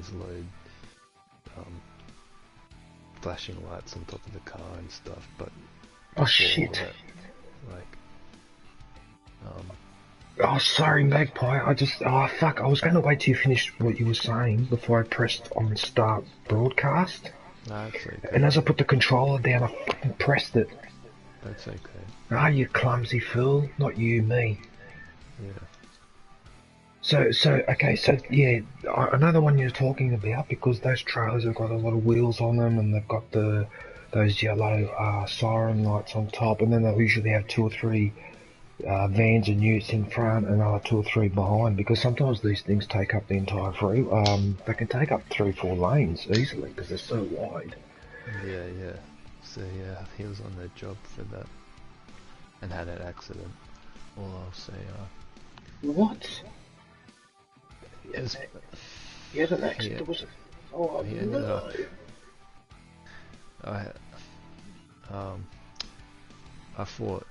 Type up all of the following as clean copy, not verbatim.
guys load flashing lights on top of the car and stuff, but Oh shit. that, like, Oh, sorry, Magpie. Oh fuck, I was going to wait till you finished what you were saying before I pressed on start broadcast. nah, it's okay. And as I put the controller down, I fucking pressed it. That's okay. Ah, you clumsy fool. Not you, me. Yeah. Okay, yeah, I know the one you're talking about because those trailers have got a lot of wheels on them and they've got those yellow siren lights on top, and then they'll usually have 2 or 3 vans and utes in front and another 2 or 3 behind, because sometimes these things take up the entire freeway. They can take up 3 or 4 lanes easily because they're so wide. Yeah, yeah. So yeah, he was on the job for that and had an accident. All I'll say, What? is He had an accident? Was it? Oh he ended no! up, I thought,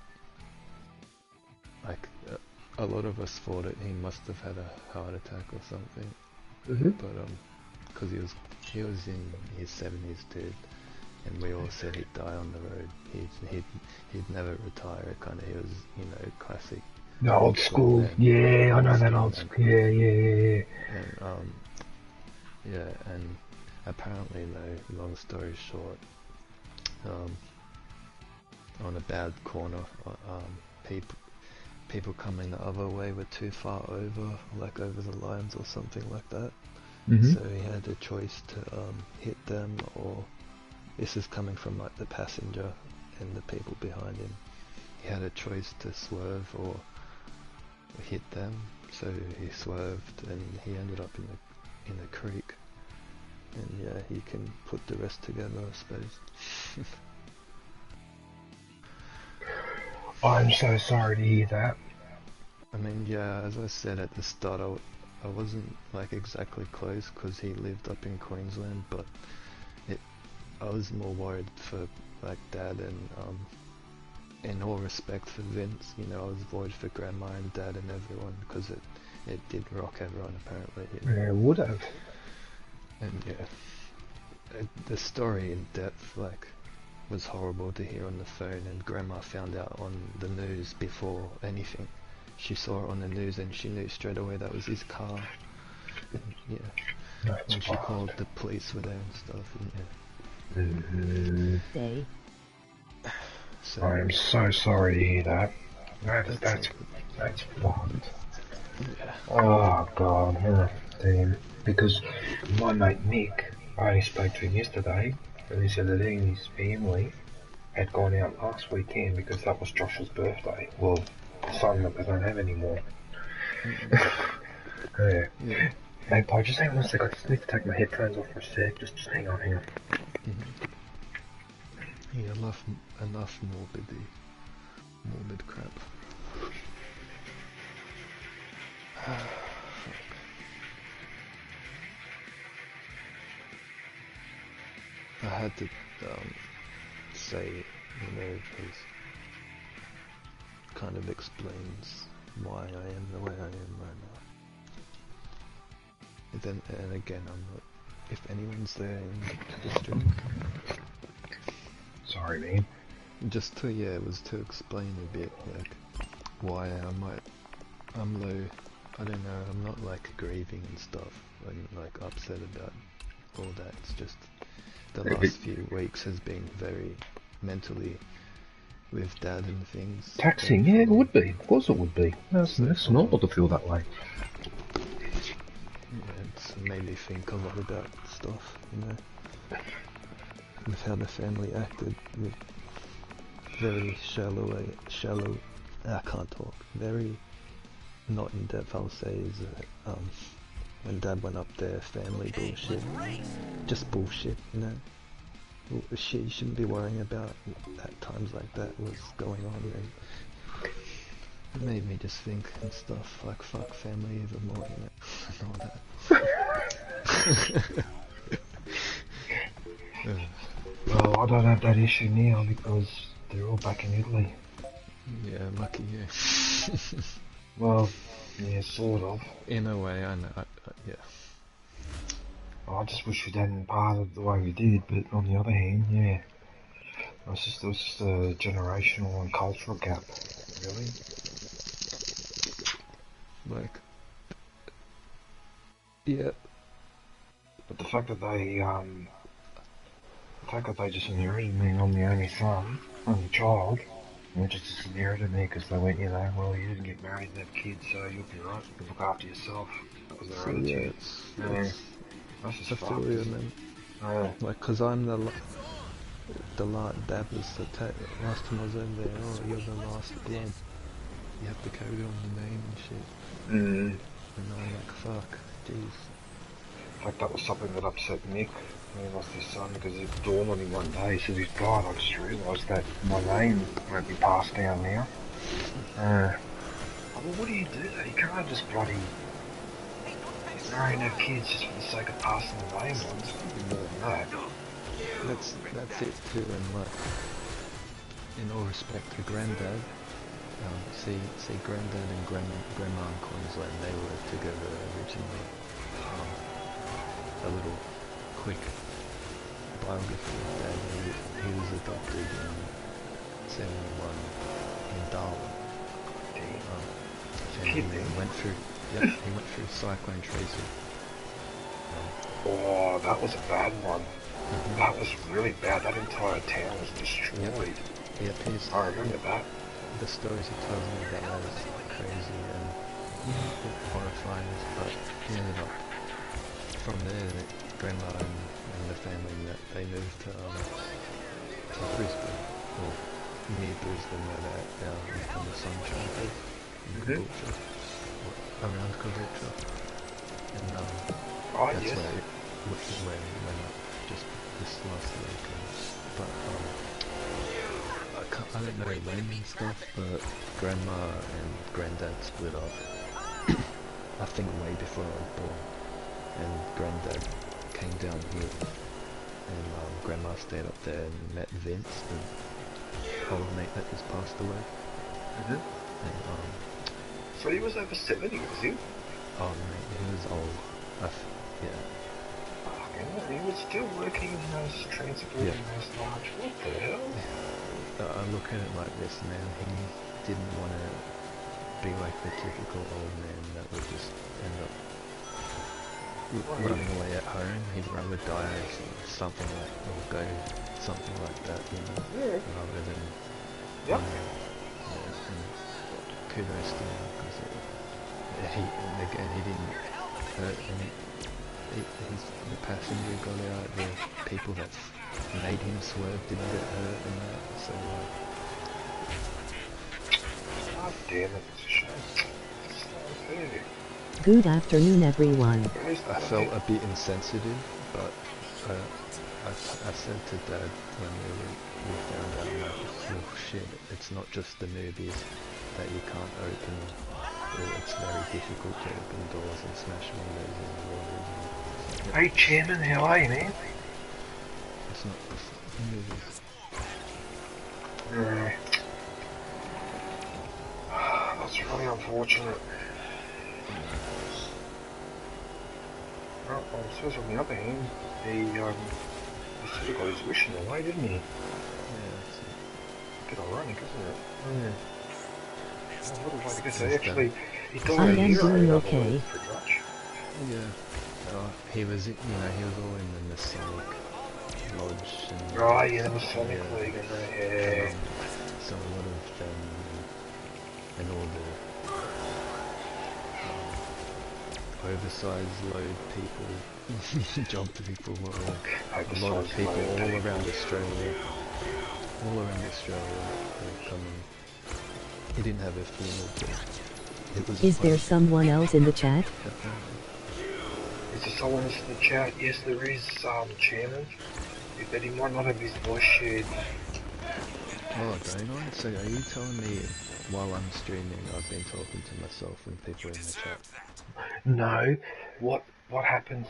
like, a lot of us thought he must have had a heart attack or something. But because he was in his 70s, dude, and we all said he'd die on the road. He'd never retire. Kind of, he was, you know, classic. The old school, yeah, I know that old school, yeah. And yeah, and apparently, though, long story short, on a bad corner, people coming the other way were too far over, like over the lines or something like that. So he had a choice to hit them, or this is coming from like the passenger and the people behind him. He had a choice to swerve or hit them, so he swerved and he ended up in the creek. And yeah, you can put the rest together, I suppose. I'm so sorry to hear that. I mean, yeah, as I said at the start, I wasn't like exactly close because he lived up in Queensland, but I was more worried for like Dad, and in all respect for Vince, you know, I was worried for Grandma and Dad and everyone, because it did rock everyone apparently. Yeah, it would have. And yeah, the story in depth, like, was horrible to hear on the phone, and Grandma found out on the news before anything. She saw it on the news and she knew straight away that was his car. And, yeah, That's and she called the police were there and stuff. And, Day. so I am so sorry to hear that. That's fucked. yeah. Oh god, damn. Because my mate Nick, I only spoke to him yesterday, and he said that he and his family had gone out last weekend because that was Josh's birthday. Well, the son that they don't have anymore. Yeah. Magpie, just hang on a sec, I just need to take my headphones off for a sec. Just hang on here. Yeah, enough morbid crap. I had to say, you know, because kind of explains why I am the way I am right now. And again, I'm not. If anyone's there in the stream, Sorry, man. just to it was to explain a bit like why I'm low. I don't know. I'm not like grieving and stuff and like upset about all that. It's just the last few weeks has been very mentally with Dad and things. Taxing, yeah, it would be. Of course it would be. That's normal to feel that way. Yeah, it's made me think a lot about stuff, you know, with how the family acted, with very shallow, I can't talk, very not in depth, I'll say, is when Dad went up there, family bullshit, just bullshit, you know. Shit you shouldn't be worrying about at times like that was going on, and it made me just think and stuff, like fuck family even more, you know, and all that. Well, I don't have that issue now because they're all back in Italy. Yeah, lucky you. Well, yeah, sort of. In a way, I know, yeah. I just wish we hadn't parted the way we did, but on the other hand, yeah. It was just a generational and cultural gap, really. Like, yeah. But the fact that they just inherited me, and I'm the only son, only child, and they just inherited me because they went, you know, well, you didn't get married and have kids, so you'll be right, you can look after yourself. That was their So attitude. yeah, That's just I feel you, man. Like, cause I'm the that was the last time I was over there. Oh, you're the last blood. You have to carry on the name and shit. And I'm like, fuck, jeez. In fact, that was something that upset Nick when he lost his son, because it dawned on him one day. He said, he's God, I just realised that my name won't be passed down now. Well, what do? You can't just bloody marry and have kids just for the sake of passing the name on. It's got to be more than that. That's it too, and like, in all respect to Granddad, see Granddad and Grandma in Queensland, they were together originally. A little quick biography of Dad. He was adopted in 71 in Darwin. And he went through Cyclone Tracy. Oh, that was a bad one. That was really bad. That entire town was destroyed. Yep, I remember that. The stories he tells me about that is crazy and horrifying, but yeah, from there, Grandma and the family, they moved to Brisbane, or near Brisbane, where they're on the Sunshine Coast, in Caboolture, around Caboolture, and that's yes. where we went up just this last week. But I don't know when and stuff, but Grandma and Granddad split up. I think way before I was born. And Granddad came down here, and Grandma stayed up there and met Vince, the old mate that just passed away. And so he was over 70, was he? Oh mate, he was old. Yeah. He was still working in those transporting those large. What the hell? I look at it like this, man. He didn't want to be like the typical old man that would just end up running away at home. He'd rather die or something like, or go something like that, you know, rather than, and kudos to him, because he didn't hurt any, the passenger got out, the people that made him swerve didn't get hurt and that, so God damn it, it's a shame. It's not fair. Good afternoon, everyone. I felt a bit insensitive, but I said to Dad when we found out, like, oh shit, it's not just the newbies that you can't open, or it's very difficult to open doors and smash windows in the water. Hey Chairman, how are you, man? It's not just the newbies. That's really unfortunate. Well, I suppose on the other hand, he sort of got his wish in the way, didn't he? Yeah, it's a bit ironic, isn't it? A little way to go. So actually, he died I am doing okay. Pretty much. Yeah. He was, you know, he was all in the Masonic Lodge. And, right, yeah, the Masonic League, and yeah. So a lot of them, and all the oversized load people, job people, a lot of people all around Australia, coming. He didn't have a funeral, but it was. Is there someone else in the chat? Is there someone else in the chat? Yes, there is, Chairman. But he might not have his voice shared. Oh, don't I? So are you telling me while I'm streaming I've been talking to myself and people in the chat? No. What happens,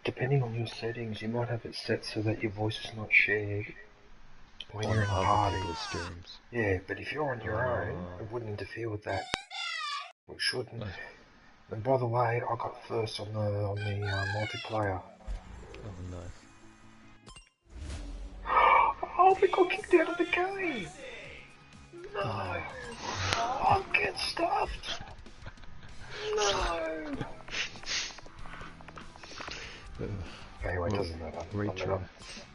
depending on your settings, you might have it set so that your voice is not shared when you're in a party. People's streams. Yeah, but if you're on your own, it wouldn't interfere with that. It shouldn't. And by the way, I got first on the multiplayer Oh, nice. Oh, we got kicked out of the game! No! Oh, I'm getting stuffed! No! Anyway, it doesn't matter. Retry.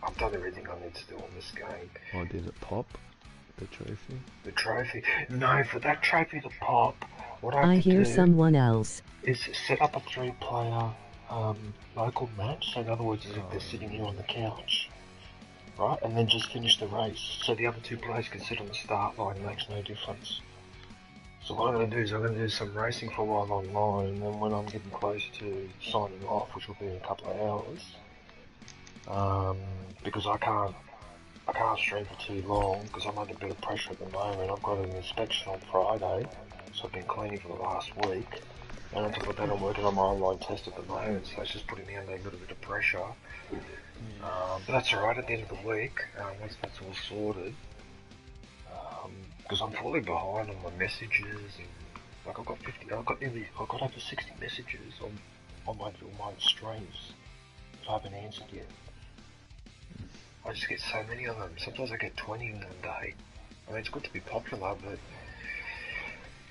I've done everything I need to do on this game. Oh, did it pop? The trophy? The trophy? No, for that trophy to pop, what I I have to hear do someone else. is set up a 3-player local match. So in other words, if they're sitting here on the couch, right, and then just finish the race, so the other 2 players can sit on the start line. It makes no difference. So what I'm going to do is I'm going to do some racing for a while online, and then when I'm getting close to signing off, which will be in a couple of hours, because I can't stream for too long because I'm under a bit of pressure at the moment. I've got an inspection on Friday, so I've been cleaning for the last week. And on top of that, I'm working on my online test at the moment, so it's just putting me under a little bit of pressure. But that's alright at the end of the week, once that's all sorted. Because I'm fully behind on my messages, and like I've got over 60 messages on my streams that I haven't answered yet. I just get so many of them. Sometimes I get 20 in one day. I mean, it's good to be popular, but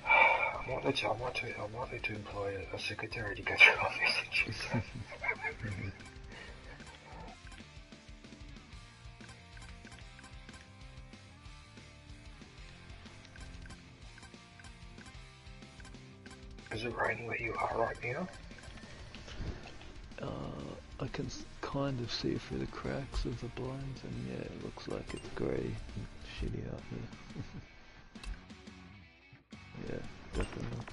I might need to employ a secretary to go through my messages. Is it raining where you are right now? I can kind of see through the cracks of the blinds, and yeah, it looks like it's grey and shitty out there. Yeah, definitely.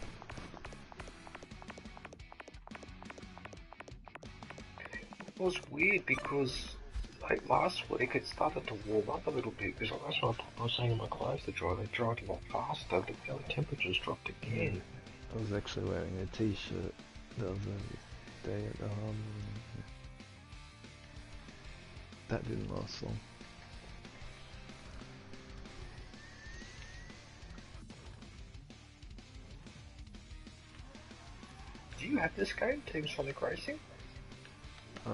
It was weird because like last week it started to warm up a little bit because that's what I was saying in my clothes to dry. They dried a lot faster, but the temperatures dropped again. I was actually wearing a t-shirt the other day at the harbour. That didn't last long. Do you have this game, Team Sonic Racing? I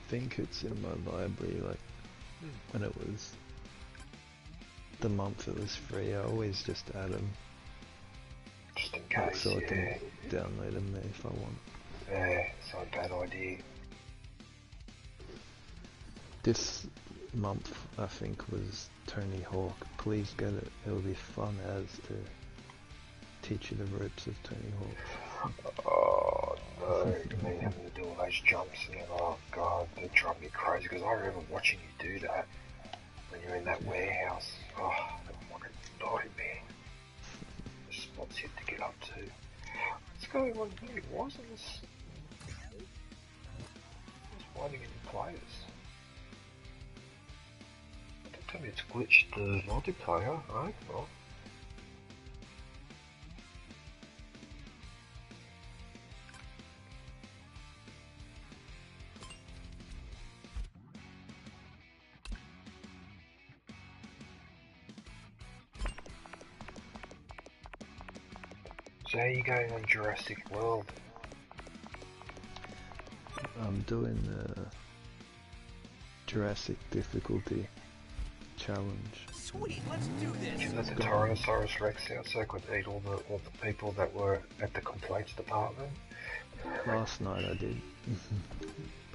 think it's in my library, like, when it was the month it was free, I always just add them. Just in case, so I can download them there if I want. Yeah, it's not a bad idea. This month, I think, was Tony Hawk. Please get it. It'll be fun as to teach you the ropes of Tony Hawk. Oh no, me having to do all those jumps and oh god, they drive me crazy because I remember watching you do that when you're in that warehouse. Oh, that fucking nightmare. The spots you have to get up to. What's going on here? Why isn't this? What's finding any players? Don't tell me it's glitched the multiplayer, right? Well, so how are you going on Jurassic World? I'm doing the Jurassic difficulty challenge. Sweet, let's do this. Did you let the Tyrannosaurus Rex out so I could eat all the people that were at the complaints department? Last night I did.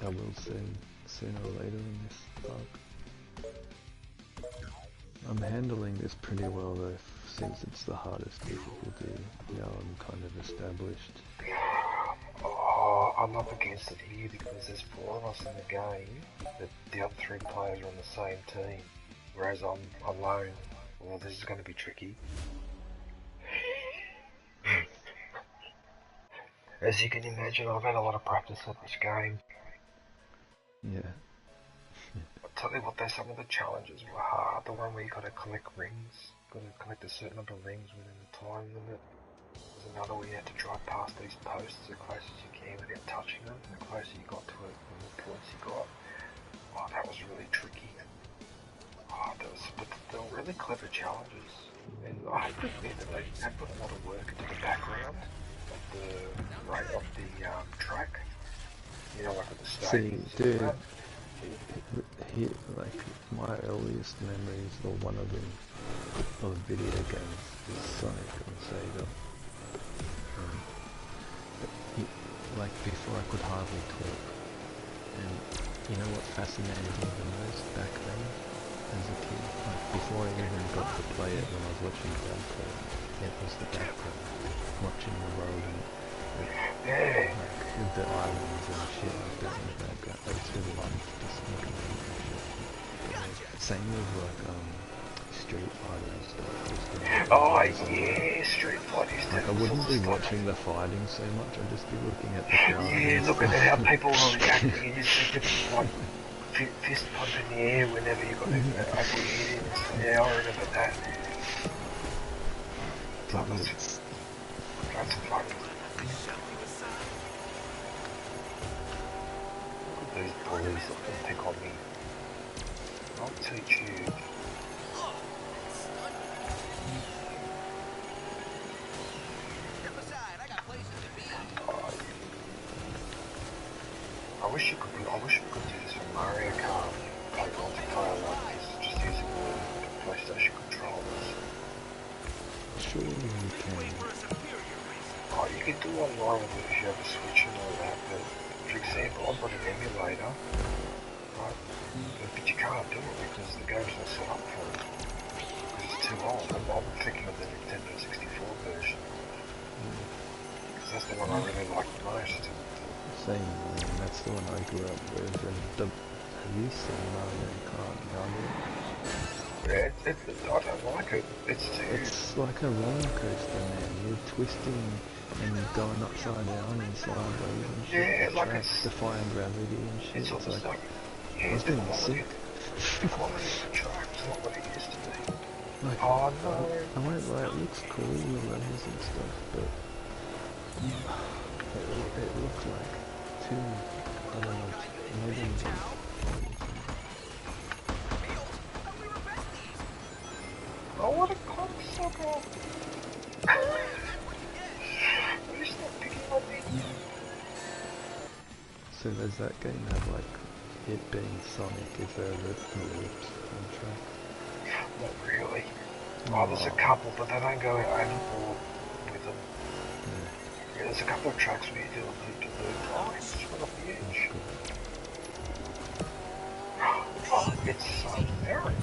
I will soon, sooner or later in this park. I'm handling this pretty well though, since it's the hardest difficulty. Now I'm kind of established. Oh, I'm up against it here because there's 4 of us in the game, but the other 3 players are on the same team, whereas I'm alone. Well, this is going to be tricky. As you can imagine, I've had a lot of practice at this game. Yeah. I'll tell you what, there's some of the challenges were hard. The one where you got to collect rings, got to collect a certain number of rings within the time limit. There's another where you had to drive past these posts as close as you can without touching them. The closer you got to it, the more points you got. Oh, that was really tricky. Oh, but they were really clever challenges. And I have to admit that they have put a lot of work into the background of the track. You You know, like at the See, stadiums. dude, like, my earliest memories, or one of them, of video games is Sonic and Sega. Like, before I could hardly talk. And you know what fascinated me the most back then, as a kid? Like, before I even got to play it when I was watching Dad play it, it was the background, watching the road and like, the islands and shit like that in the background. I just really loved just looking at it and shit. Same with like, Street Fighter and stuff. Oh yeah, Street Fighter. Like, I wouldn't be watching the fighting so much, I'd just be looking at the crowd. Yeah, looking at how people are reacting, and you see them like fist pump in the air whenever you got an ugly hit in. Yeah, I remember that. That's fun. Look at these bullies that can pick on me. I'll teach you. I wish we could do this for Mario Kart, play multiplayer like this, just using the PlayStation controllers. Surely you can. Oh, you can do online with it if you have a Switch and all that, but for example, I've got an emulator, right, but you can't do it because the game's not set up for it, because it's too old. I'm thinking of the Nintendo 64 version, because that's the one I really like the most. Same, that's the one I grew up with, and have you seen Mario Kart Garden? Yeah, I don't like it. It's like a roller coaster, man. You're twisting and going upside down and sideways and shit. Yeah, like it's defying gravity and shit. It's almost like I was being sick. The quality of the track's not what it used to be. Like, oh no. I won't lie, it looks cool, the levels and stuff, but it looks like too, I don't know, maybe. Oh, what a cocksucker! Who's not picking on me? So does that game have like, it being Sonic, is there a loops on track? Not really. Oh, there's a couple, but they don't go overboard with them. Yeah, there's a couple of tracks where you do a loop to loop. Oh, it's just right off the edge. Oh, it's Jarrett.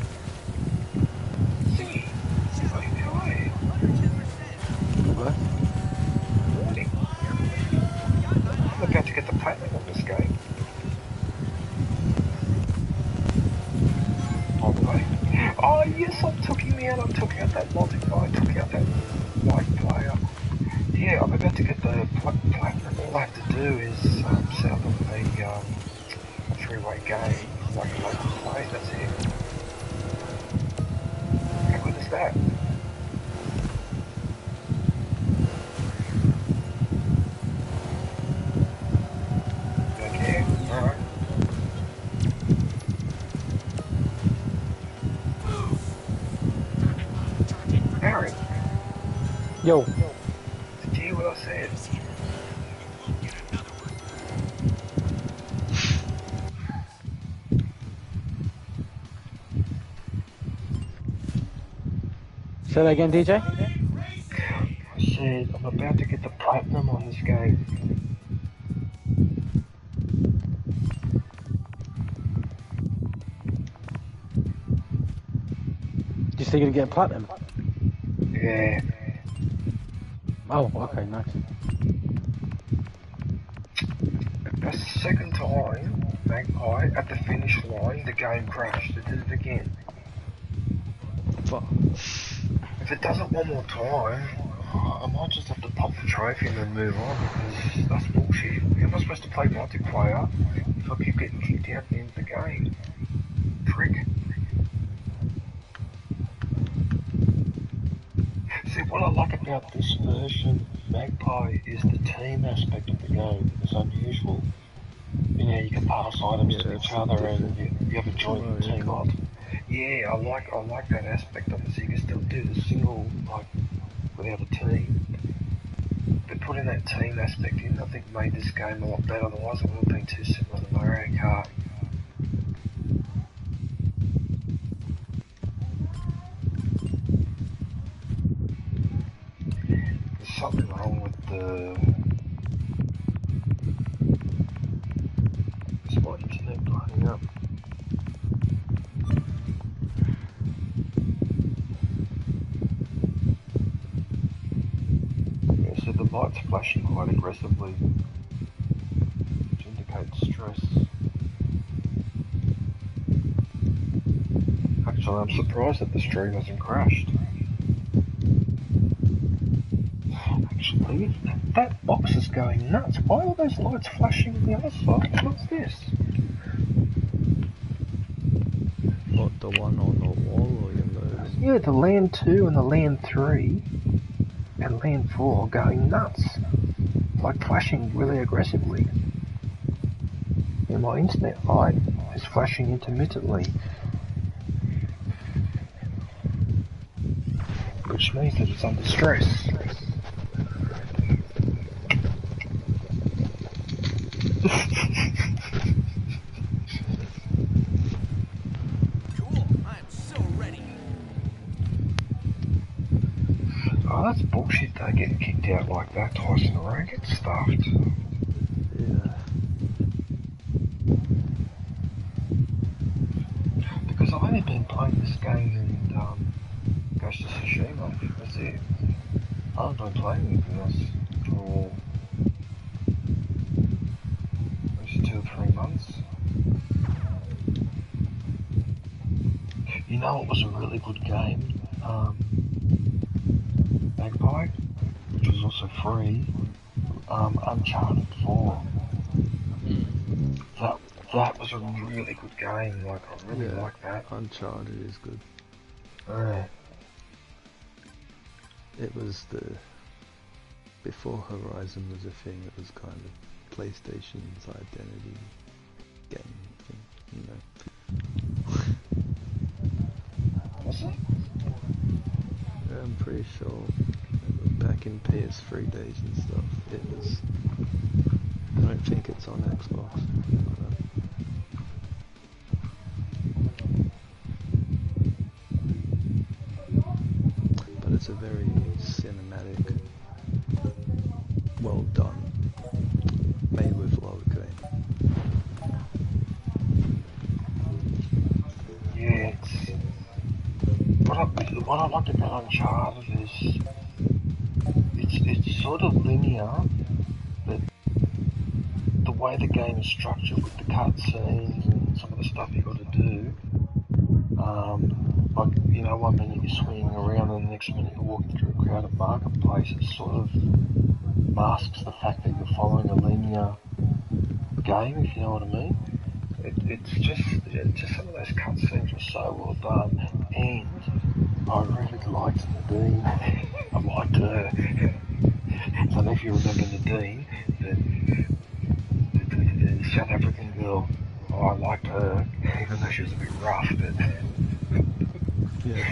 See? How are you? What? Morning. I'm about to get the platinum on this game. By the way. Oh yes, I'm talking me out. I'm talking out that logic guy. I'm talking out that white player. Yeah, I'm about to get the platinum. All I have to do is set up a three-way game, like a local play. That's it. How good is that? Okay, alright. Aaron. Yo. Did you hear what I said? Say that again, DJ? I said, I'm about to get the platinum on this game. You still gonna get platinum? Yeah. Oh, okay, nice. That's the second time, Magpie, at the finish line, the game crashed. It did it again. Fuck. If it does it one more time, I might just have to pop the trophy and then move on, because that's bullshit. You're not supposed to play multiplayer if I keep getting kicked out at the end of the game. Prick. See, what I like about this version, Magpie, is the team aspect of the game. It's unusual. You know, you can pass items to each other and you have a joint team up. Yeah, I like that aspect of it, so you can still do the single, like, without a team. they put in that team aspect in, I think made this game a lot better. Otherwise, it would have been too similar to Mario Kart. There's something wrong with Is my internet blowing up? Yeah, so the light's flashing quite aggressively, which indicates stress. Actually, I'm surprised that the stream hasn't crashed. Actually, that box is going nuts. Why are those lights flashing on the other side? What's this? What, the one on the wall or your nose? Yeah, the Land 2 and the Land 3 and Land 4 are going nuts. Like flashing really aggressively. And my internet light is flashing intermittently. Which means that it's under stress. Oh, that's bullshit though, getting kicked out like that twice in a row. Get stuffed. Yeah. Because I've only been playing this game in Ghost of Tsushima. That's it. I haven't been playing anything else for maybe 2 or 3 months. You know what was a really good game? Magpie, which was also free. Uncharted 4. That was a really good game. Like I really like that. Uncharted is good. It was before Horizon was a thing, it was kind of PlayStation's identity game thing, you know. Was it? I'm pretty sure back in PS3 days and stuff, it was. I don't think it's on Xbox. But it's a very cinematic, well done, made with love game. Yeah, what I like about Uncharted is it's sort of linear, but the way the game is structured with the cutscenes and some of the stuff you got to do, like, you know, 1 minute you're swinging around and the next minute you're walking through a crowded marketplace, it sort of masks the fact that you're following a linear game, if you know what I mean. It's just some of those cutscenes were so well done, and I really liked Nadine. I liked her. I don't know if you remember Nadine, the South African girl. Oh, I liked her, even though she was a bit rough, but Yeah,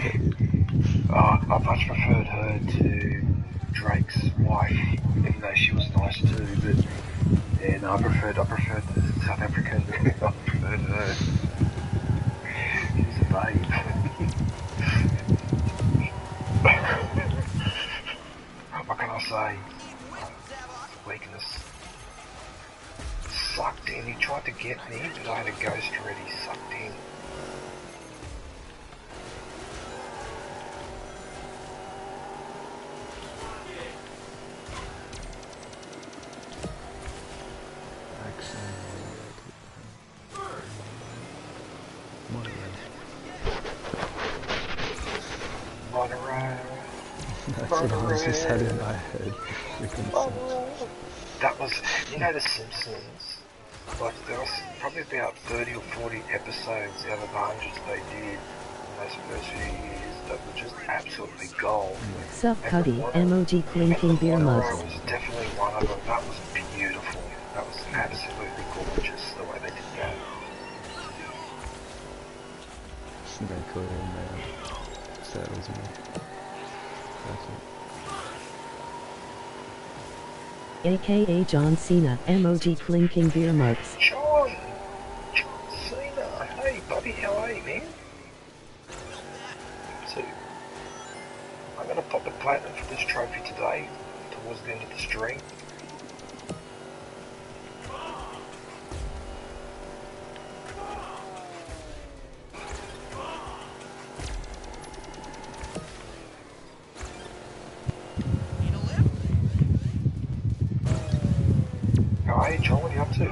I much preferred her to Drake's wife, even though she was nice too, but yeah, no, I preferred the South African. I preferred her. She was a babe. What can I say? Weakness. Sucked in. He tried to get me, but I had a ghost already. Sucked in. That's what I was just had in my head. That was, you know, The Simpsons. Like, there was probably about 30 or 40 episodes out of the hundreds they did in those first few years that were just absolutely gold. Sup Cuddy, emoji clinking beer mug. That was definitely one of them. That was beautiful. That was absolutely gorgeous, the way they did that. Snake oil, man. Saddles me. That's it. aka John Cena, emoji clinking beer mugs. John Cena. Hey, buddy, how are you, man? So, I'm gonna pop the platinum for this trophy today, towards the end of the stream. Oh, hey John, what are you up to?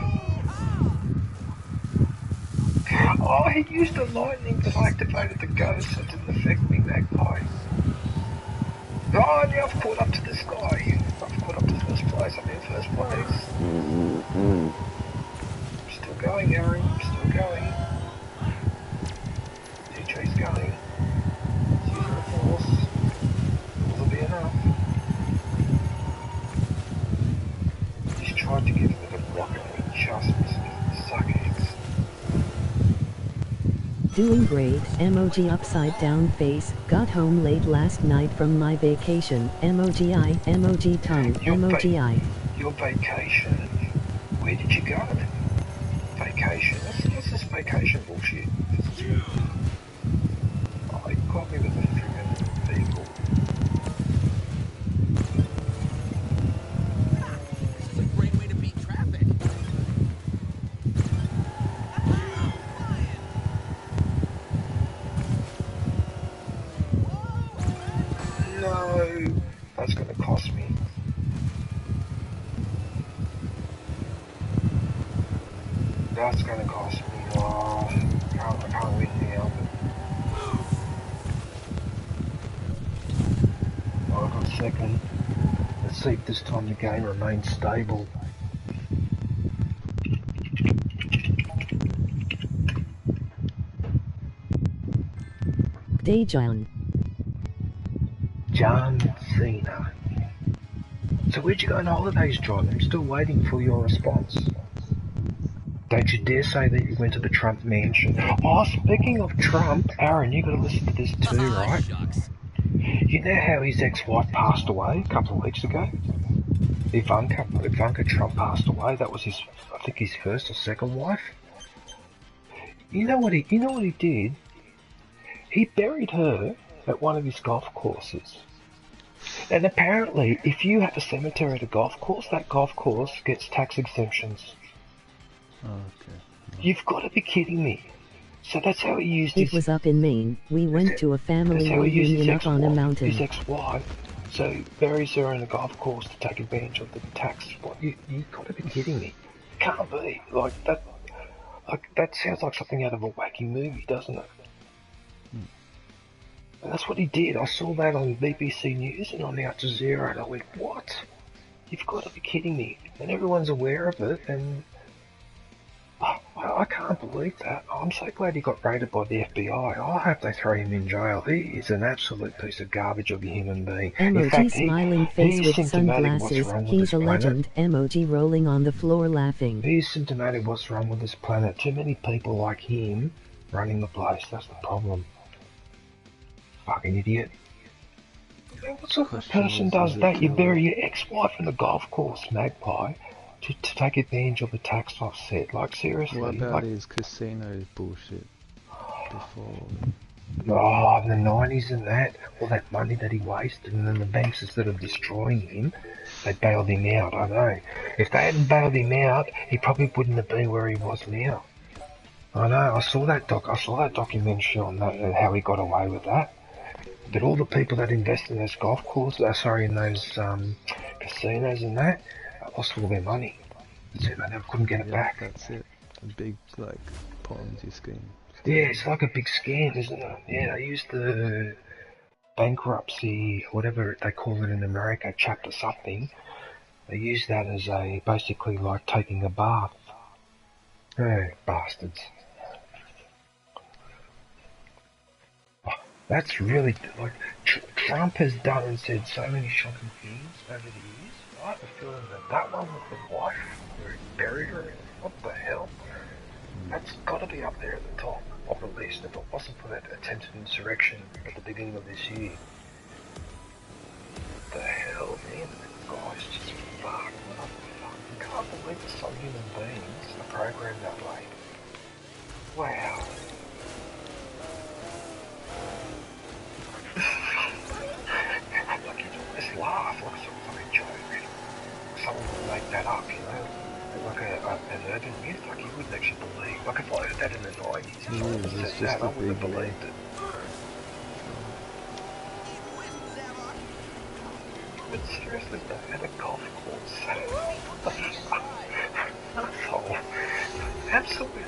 Oh, he used the lightning that activated the ghost, so it didn't affect me, Magpie. Oh, now I've caught up to this guy. I've caught up to first place. I'm in first place. I'm still going, Aaron. I'm still going. DJ's going. He's using the force. Will be enough? He's tried to get it with a rocket and he just missed it. Suck eggs. Doing great, emoji upside down face, got home late last night from my vacation, emoji I, emoji tongue, emoji I. Your vacation? Where did you go? Vacation? What's this vacation bullshit? Oh, he caught me with a friggin' vehicle. This is a great way to beat traffic. No, that's gonna cost me. That's gonna cost me. Oh, I can't win now. Oh, I got second. Let's see if this time the game remains stable. Dejan. John Cena. So where'd you go on holidays, John? I'm still waiting for your response. Don't you dare say that you went to the Trump mansion. Oh, speaking of Trump, Aaron, you gotta listen to this too, right? Shucks. You know how his ex-wife passed away a couple of weeks ago? Ivanka Trump passed away. That was his, I think, his first or second wife. You know what he did? He buried her at one of his golf courses. And apparently, if you have a cemetery at a golf course, that golf course gets tax exemptions. Oh, okay. You've got to be kidding me. So that's how he used his... It was up in Maine. We went to a family reunion up on a mountain. His ex-wife, so he buries her in a golf course to take advantage of the tax. What, you've got to be kidding me. Can't be. Like, that sounds like something out of a wacky movie, doesn't it? And that's what he did. I saw that on BBC News and on Al Jazeera, and I went, what? You've got to be kidding me. And everyone's aware of it, and I can't believe that. I'm so glad he got raided by the FBI. I hope they throw him in jail. He is an absolute piece of garbage of a human being. Emoji fact, smiling face he's with sunglasses. He's a legend. Emoji rolling on the floor laughing. He's symptomatic of what's wrong with this planet. Too many people like him running the place. That's the problem. Fucking idiot. What sort of person does that? You bury your ex-wife in the golf course, Magpie, to take advantage of a tax offset. Like, seriously. What about like, his casino bullshit before? Oh, in the 90s and that, all that money that he wasted, and then the banks, instead of destroying him, they bailed him out. I know. If they hadn't bailed him out, he probably wouldn't have been where he was now. I know. I saw that documentary on that, and how he got away with that. But all the people that invest in those golf courses, in those casinos and that, lost all their money. So they never couldn't get it back. That's it. A big, like, Ponzi scheme. Yeah, it's like a big scam, isn't it? Yeah, they use the bankruptcy, whatever they call it in America, chapter something. They use that as a, basically like taking a bath. Oh, bastards. That's really, like, Trump has done and said so many shocking things over the years. I have a feeling that one with the wife, where he buried her, what the hell? That's got to be up there at the top of the list if it wasn't for that attempted insurrection at the beginning of this year. What the hell, man? That guy's just fucked believe that some human beings are programmed that way? Wow. Like you just laugh like some fucking joke. Someone would make that up, you know? Like an urban myth, like you wouldn't actually believe. Like if I heard that in the 90s, if someone It's said just that, I a wouldn't have big believed it. But seriously, though, at a golf course. Asshole. Absolutely.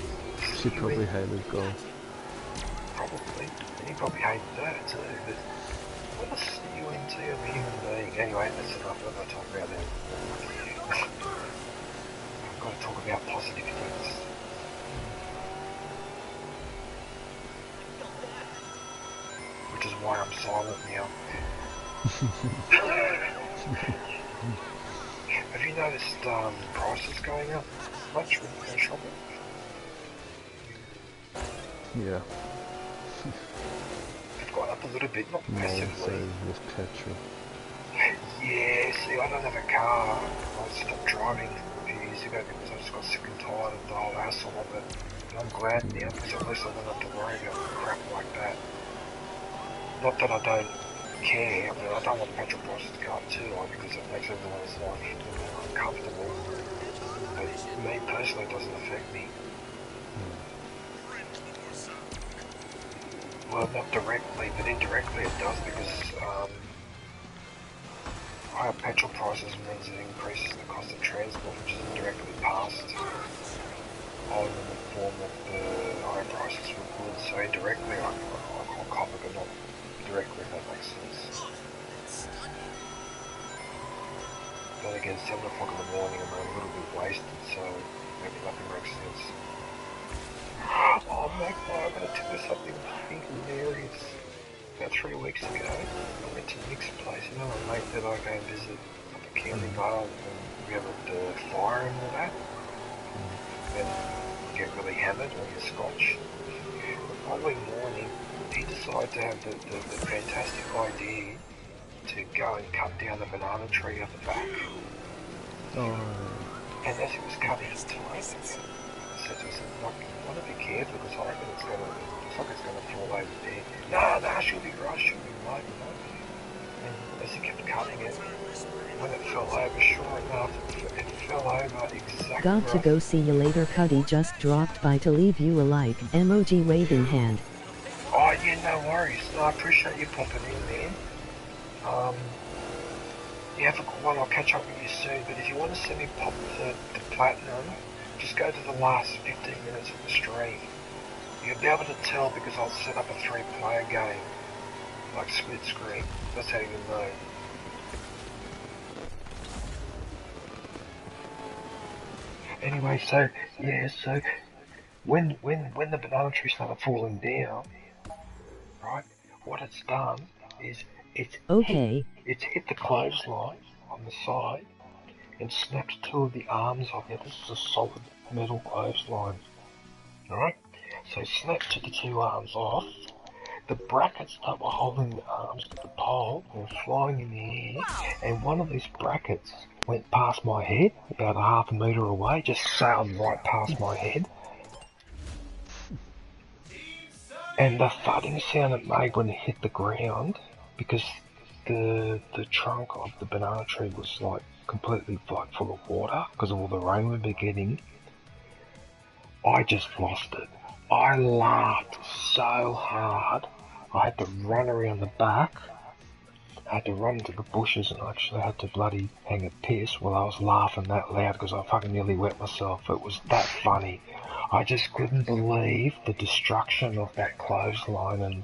She probably hated golf. Probably. And he probably hated that too, but what a CUNT of a human being. Anyway, that's enough. I'm not going to talk about that. I've got to talk about positive things. Which is why I'm silent now. Have you noticed prices going up much when you go shopping? Yeah. They've gone up a little bit, not More so massively. with petrol. Yeah, see, I don't have a car. I stopped driving a few years ago because I just got sick and tired of the whole hassle of it. And I'm glad now because at least I don't have to worry about crap like that. Not that I don't care, but I don't want petrol prices to go up too high because it makes everyone's life uncomfortable. But me personally, it doesn't affect me. Well, not directly, but indirectly it does because higher petrol prices means it increases the cost of transport, which is indirectly passed on in the form of the higher prices for goods. So indirectly, I can't cop it, but not directly, if that makes sense. Then again, 7 o'clock in the morning, I'm a little bit wasted, so maybe nothing makes sense. Oh, Magpie, I'm going to tell you something fucking hilarious. About 3 weeks ago, I went to Nick's place, you know, a mate that I go and visit up at Canley Vale, and we have the fire and all that. And you get really hammered when you're scotch. The following morning, he decided to have the fantastic idea to go and cut down the banana tree at the back. Oh, And as he was cutting his time, I said to him, like, you want to be careful because I reckon it's like it's going to fall over there. No, she'll be right, she'll be right, you know. And as he kept cutting it, when it fell over, sure enough, it fell over exactly Got to go, see you later. Cuddy just dropped by to leave you a like, emoji waving hand. Oh yeah, no worries. No, I appreciate you popping in, man. You have a good one, I'll catch up with you soon, but if you want to see me pop the platinum, just go to the last 15 minutes of the stream. You'll be able to tell because I'll set up a 3-player game, like split screen. That's how you'll know. Anyway, so yeah, so when the banana tree started falling down, right, what it's done is it's hit the clothesline on the side and snapped 2 of the arms off it. This is a solid metal clothesline, alright? So it snapped the 2 arms off. The brackets that were holding the arms to the pole were flying in the air, and one of these brackets went past my head, about a half a metre away, just sailed right past my head. And the thudding sound it made when it hit the ground, because the trunk of the banana tree was like completely like full of water because of all the rain we'd been getting, I just lost it. I laughed so hard, I had to run around the back, I had to run into the bushes and I actually had to bloody hang a piss while I was laughing that loud because I fucking nearly wet myself. It was that funny. I just couldn't believe the destruction of that clothesline, and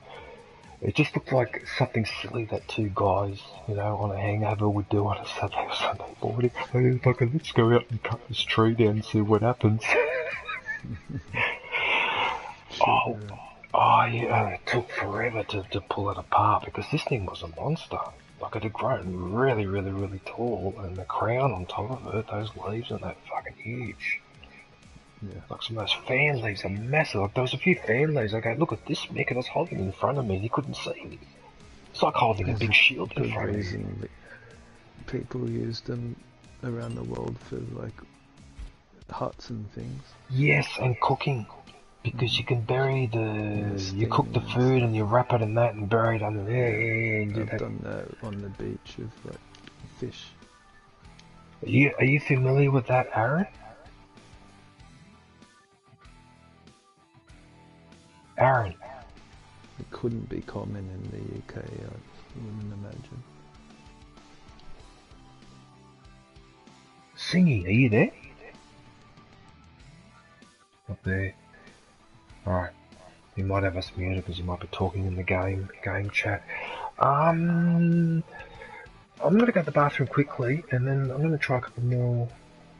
it just looked like something silly that 2 guys, you know, on a hangover would do on a Sunday morning. Hey, fucking let's go out and cut this tree down and see what happens. Oh yeah, it took forever to pull it apart because this thing was a monster. Like it had grown really, really, really tall, and the crown on top of it, those leaves are that fucking huge. yeah. Like some of those fan leaves are massive. Like there was a few fan leaves. I go, look at this, Mick, and I was holding it in front of me and you couldn't see me. It's like holding a big shield in Good front of you. reason. People use them around the world for like huts and things. Yes, and cooking. Because you can bury you cook the steam. food and you wrap it in that and bury it under there. Yeah, and do I've that. done that on the beach with like fish. Are you familiar with that, Aaron? Aaron. It couldn't be common in the UK, I wouldn't imagine. Singy, are you there? Up there. Alright. You might have us muted because you might be talking in the game chat. I'm gonna go to the bathroom quickly and then I'm gonna try a couple more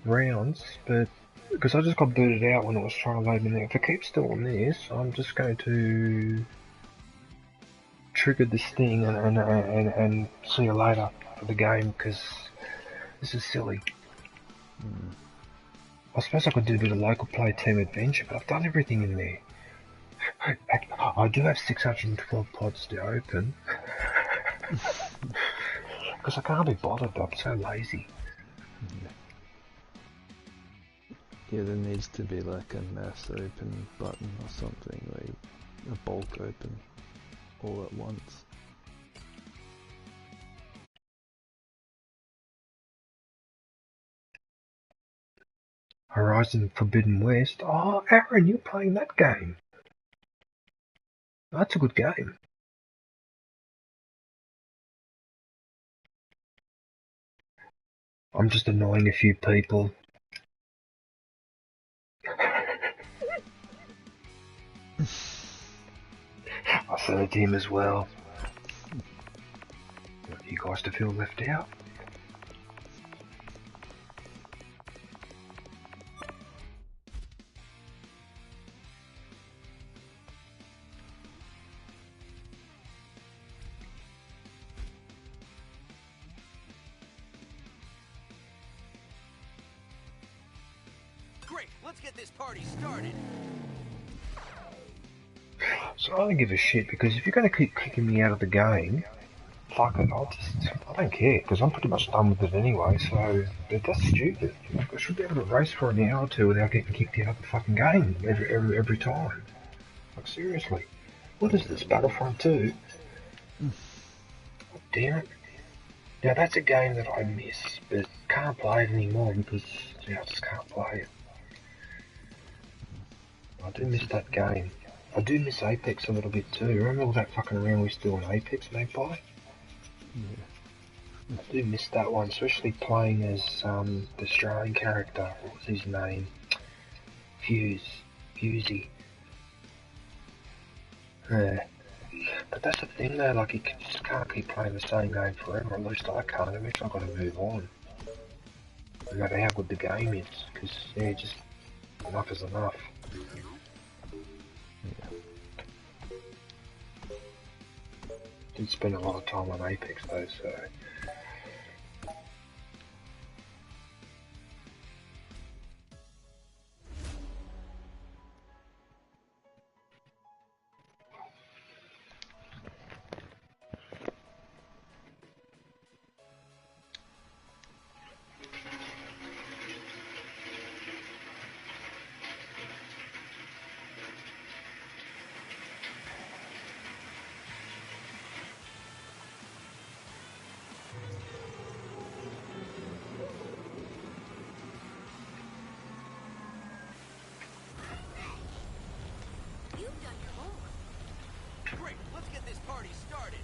rounds, but because I just got booted out when I was trying to load in there. If I keep still on this, I'm just going to trigger this thing and see you later for the game because this is silly. I suppose I could do a bit of local play team adventure, but I've done everything in there. I do have 612 pods to open. Because I can't be bothered, I'm so lazy. Yeah, there needs to be like a mass open button or something, like a bulk open all at once. Horizon Forbidden West. Oh, Aaron, you're playing that game. That's a good game. I'm just annoying a few people. I sent it to him as well. Want you guys to feel left out? Great, let's get this party started. So I don't give a shit because if you're going to keep kicking me out of the game, fuck it, I don't care because I'm pretty much done with it anyway. So that's stupid. Like, I should be able to race for an hour or two without getting kicked out of the fucking game every time. Like seriously, what is this, Battlefront 2? Oh, damn it! Now that's a game that I miss, but can't play it anymore because I just can't play it. I do miss that game. I do miss Apex a little bit too. Remember all that fucking around we still on Apex, Magpie? Yeah. I do miss that one, especially playing as the Australian character. What was his name? Fusey. Yeah. But that's the thing though, like you just can't keep playing the same game forever, at least I can't. It means I've got to move on. No matter how good the game is, because yeah, just enough is enough. Did spend a lot of time on Apex though, so... Great, let's get this party started.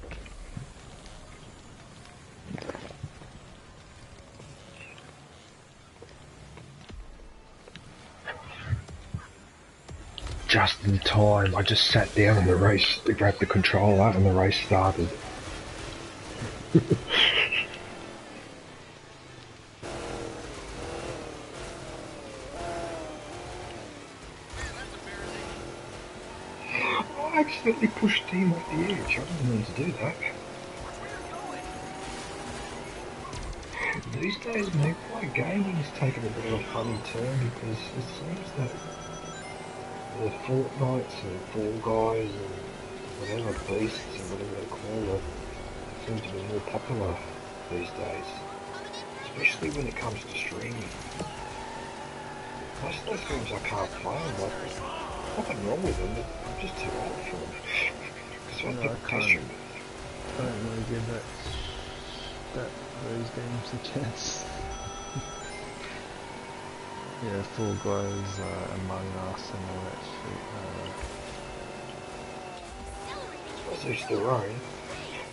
Just in time, I just sat down in the race to grab the controller and the race started. I accidentally pushed Team off the edge. I didn't mean to do that. These days, Magpie gaming is taking a bit of a funny turn because it seems that the Fortnites and Fall Guys and whatever beasts and whatever they call it seem to be more popular these days, especially when it comes to streaming. Most of those games I can't play. I'm like, there's nothing wrong with them, but I'm just too old for them. Because when No, people I test can't. you, I don't really give those games a chance. Yeah, Fall Guys, Among Us and all that I suppose each their own.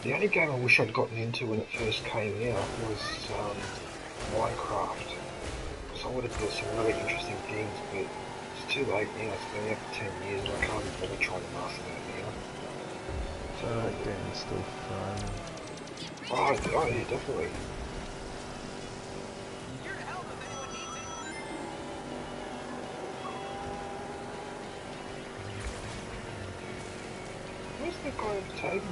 The only game I wish I'd gotten into when it first came out was Minecraft. Because I would have built some really interesting things, but it's too late now. It's been out for 10 years and I can't be bothered trying to master that now. shit. That game's still fun. Oh yeah, definitely. Here to help if anyone needs it. Where's that guy taking me?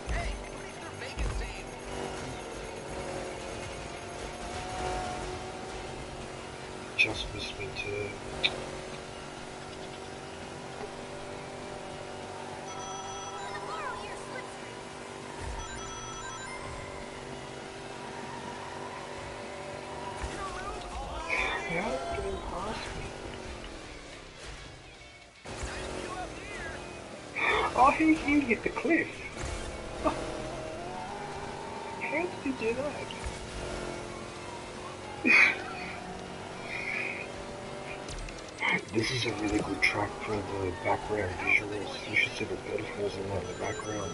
Hey, who's their vacancy? Just missed me too. How did it get past me? Oh, he hit the cliff. How did he do that? This is a really good track for the background visuals. You should see the waterfalls in the background.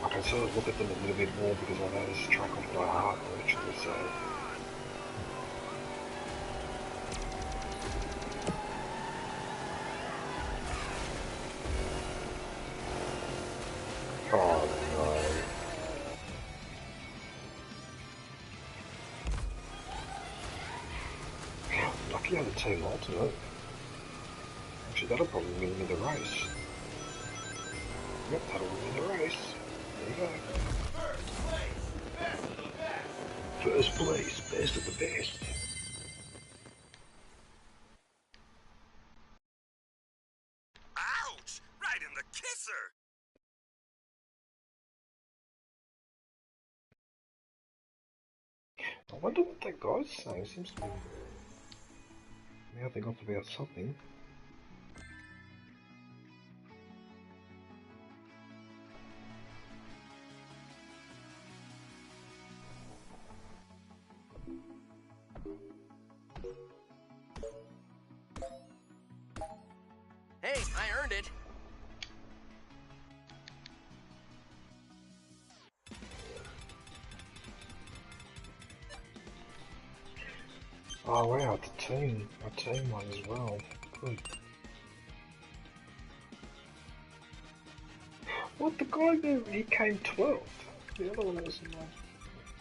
I can sort of look at them a little bit more because I know this track off by heart virtually, so... Oh no. Lucky I had a team ultimate. Actually, that'll probably win me the race. Yep, that'll win me the race. There you go. First place, best of the best. Ouch! Right in the kisser! I wonder what that guy's saying. Seems to be mouthing off about something. Hey, I earned it. Oh wow, it's a team one as well. Good. What, the guy there, he came 12th. The other one was in like...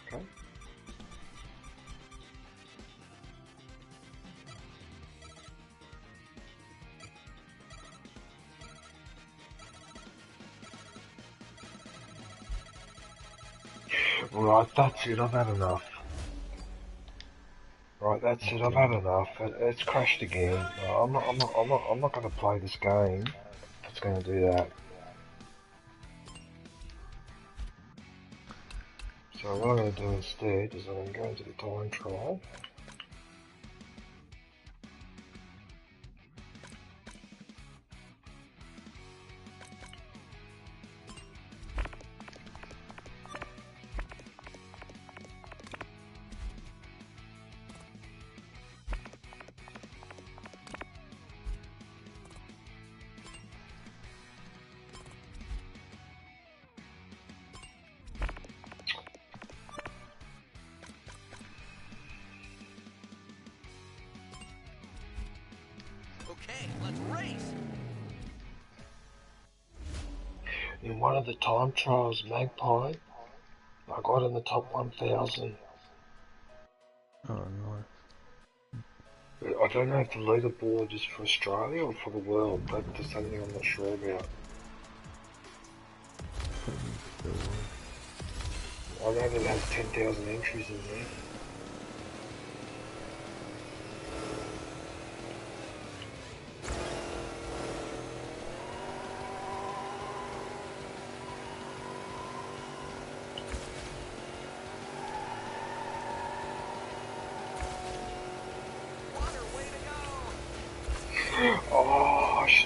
Okay. Right, that's it, I've had enough. Right, that's it, I've had enough. It's crashed again. No, I'm not gonna play this game. It's gonna do that. So what I'm gonna do instead is I'm gonna go into the time trial. Okay, let's race. In one of the time trials, Magpie, I got in the top 1,000. Oh, nice. I don't know if the leaderboard is for Australia or for the world. That's something I'm not sure about. I know that it has 10,000 entries in there.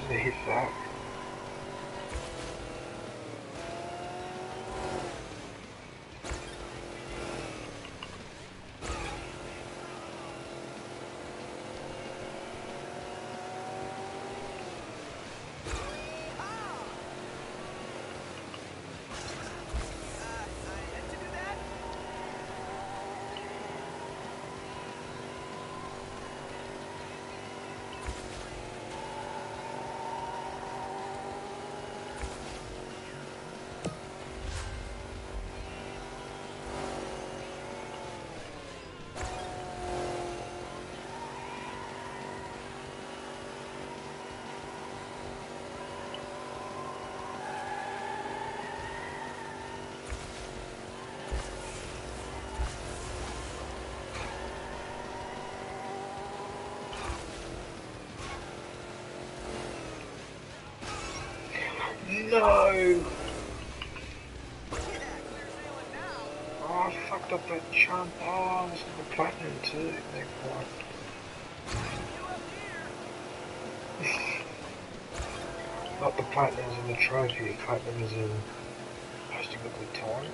to hit that. No! Oh, I fucked up that jump. Oh, this is the platinum too. Thank God. Not the platinums in the trophy, platinum is in posting a good time.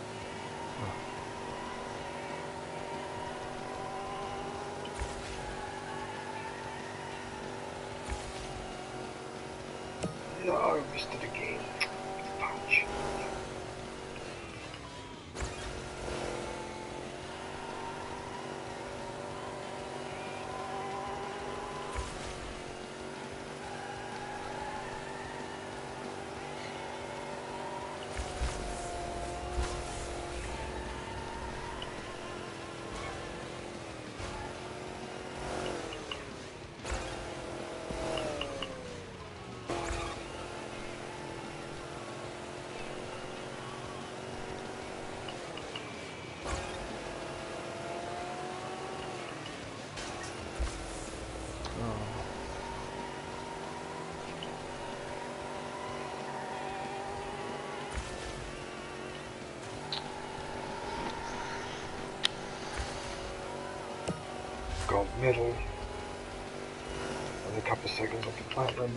No, I missed it again. Punch. Gold medal, and a couple of seconds off the platinum.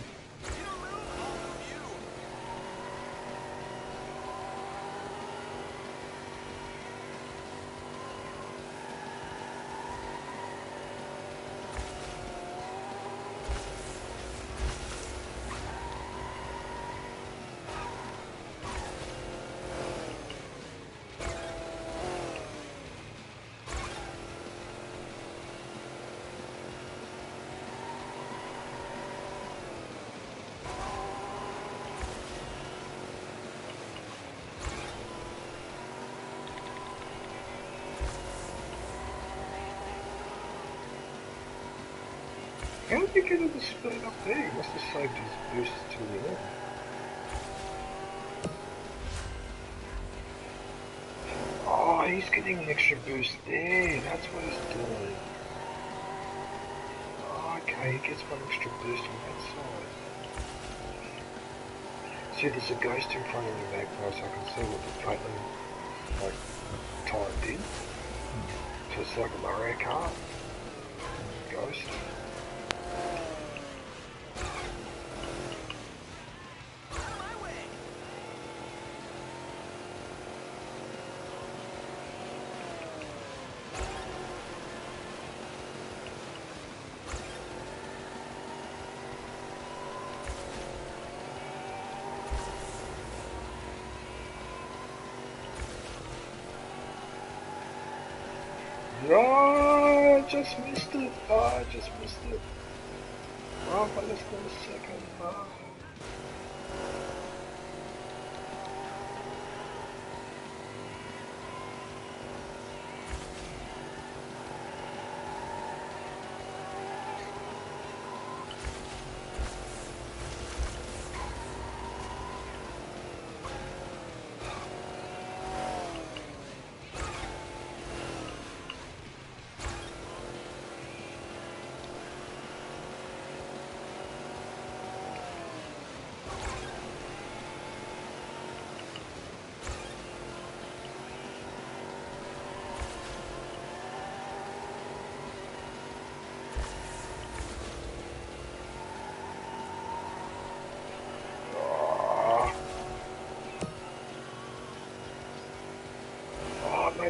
How did he get all the speed up there? He must have saved his boost till the end. Oh, he's getting an extra boost there. That's what he's doing. Oh, okay, he gets one extra boost on that side. See, there's a ghost in front of the magpie, so I can see what the platinum time did. So it's like a Mario Kart. Ghost. No, I just missed it. Oh, I just missed it. Oh, but let's go a second. Oh.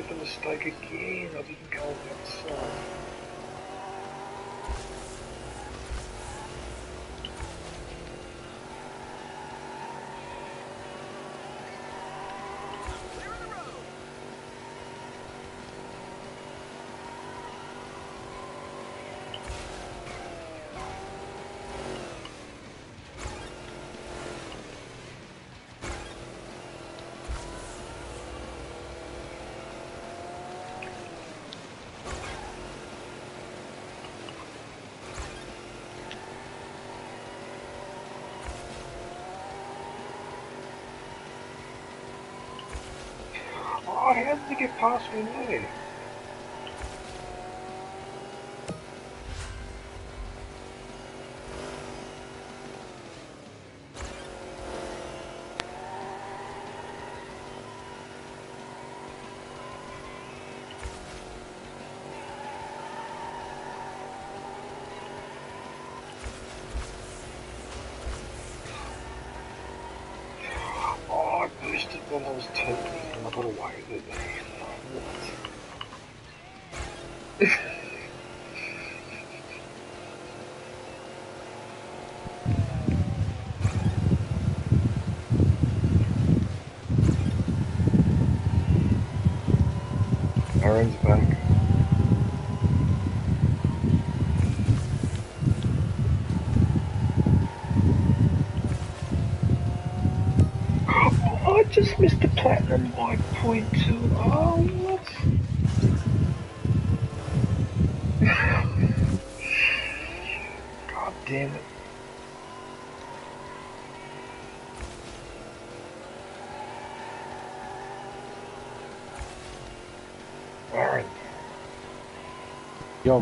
made the mistake again. I didn't go on that side. Oh, how did they get past me there? Oh, I boosted when I was turning and I got away with it. Aaron's back. Oh, I just missed the platinum by 0.2. Oh, what? God damn it. Aaron, Yo.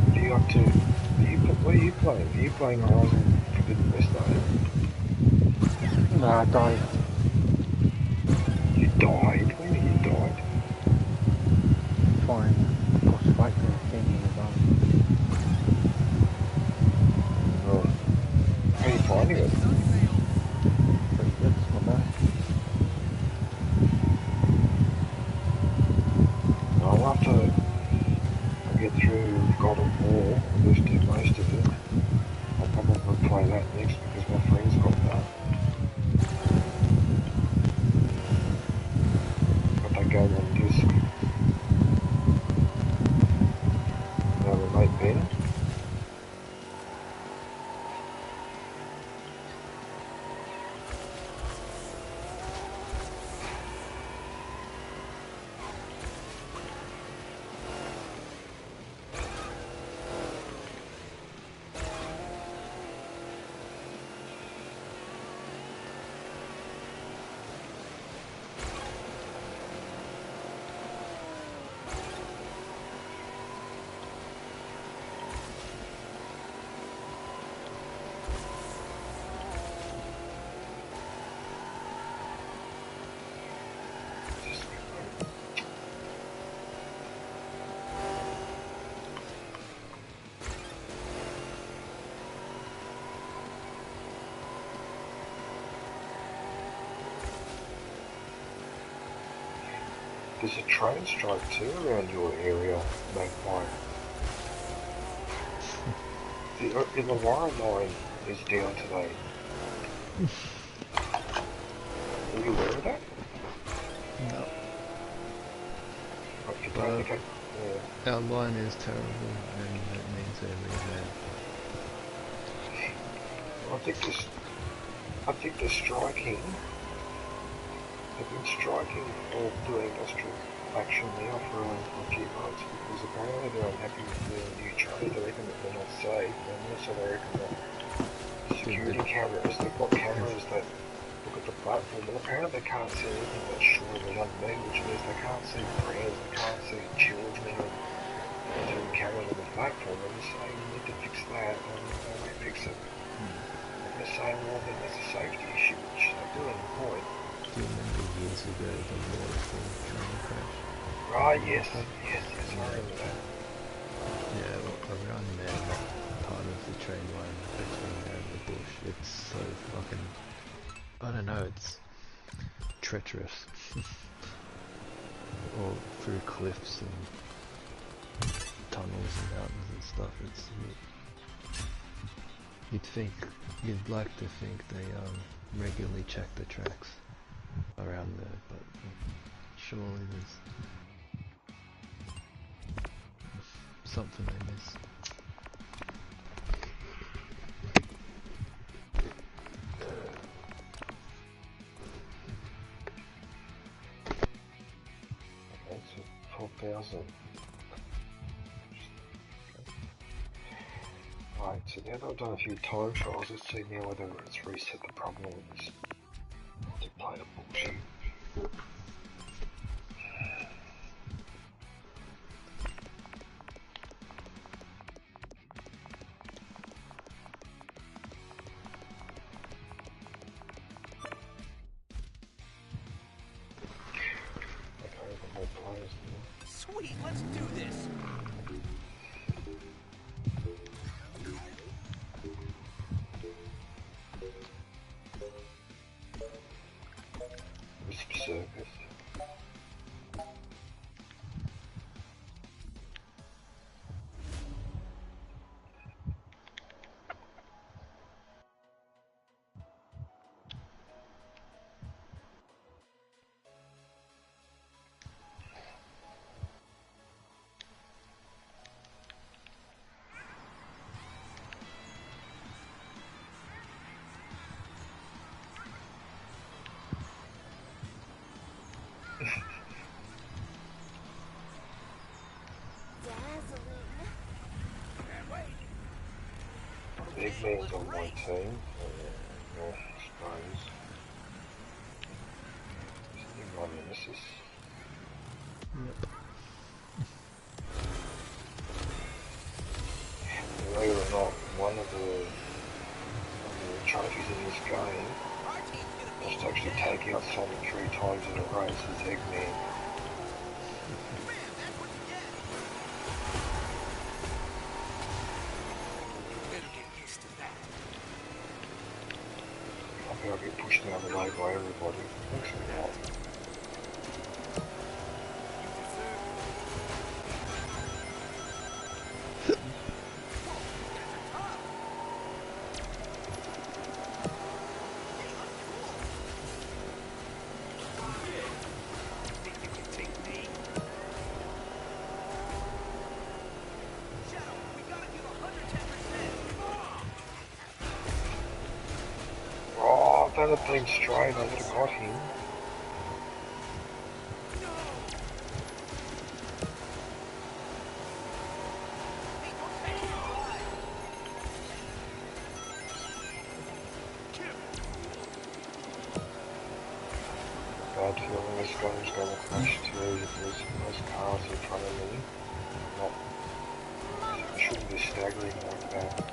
what are you up to? What are you playing? Are you playing Horizon Forbidden West, are you? Nah, I died. You died? When you died? Fine. I was fighting a thing in the dark. Oh. How are you finding it? Pretty good, it's not bad. Well, after I get through God of War, at least do most of it, I'll probably play that next because my friend's got that. Got that game on disc. My mate Ben. There's a train strike too around your area, Magpie. The Illawarra line is down today. Are you aware of that? No. Like, you don't think yeah. Our line is terrible and that means they're really bad. I think they're striking. They've been striking or doing industrial action now for a few months because apparently they're unhappy with the new trade. They reckon that they're not safe, and also they reckon that security cameras, they've got cameras that look at the platform, and apparently they can't see anything that's shorter than me, which means they can't see prayers, they can't see children, and doing cameras on the platform. And they're saying you need to fix that, and they won't fix it. And they're saying, well, then there's a safety issue, which they do have a point. Do you remember years ago the waterfall train crash? Right, yes, I remember that. Yeah, well, around there, that part of the train line between there and the bush, it's so fucking, I don't know, it's treacherous. through cliffs and tunnels and mountains and stuff. You'd like to think they regularly check the tracks around there, but surely there's something they miss. Okay, so 4,000. Right, so now that I've done a few time trials, let's see now whether it's reset the problem with this multiplayer bullshit. Okay, we've got more players now. Sweet, let's do this. Wisp Circus. Big man's on my team. I suppose. Something my nemesis. Yep. Believe it or not, one of the trophies in this game was to actually take out Sonic 3 times in a race as Eggman. I'll get pushed out of the way by everybody. Thanks a lot. If that had been straight, I would have got him. Bad feeling this game's going to crash too if there's cars in front of me. It shouldn't be staggering like that.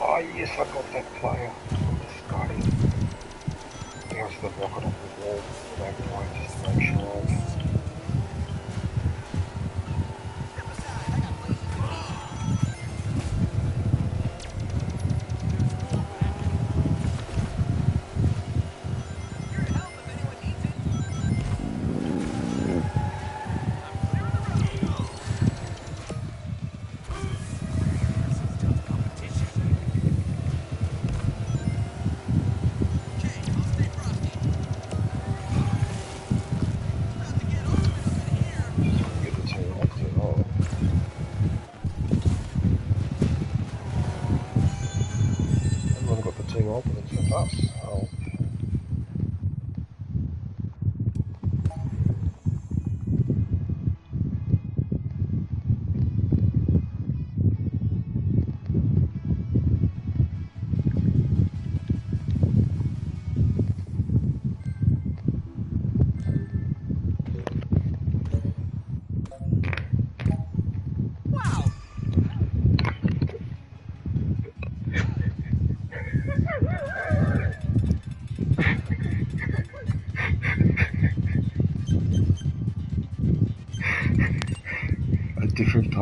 Oh yes, I got that player. Scotty. There's the rocket off the wall. That guy, just to make sure.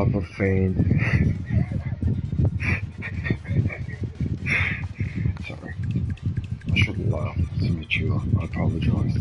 type of fan. Sorry. I shouldn't laugh. It's immature. I apologise.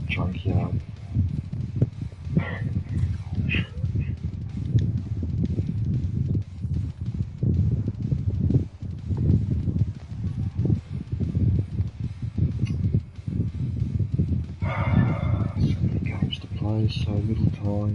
Junkyard. So many games to play, so little time.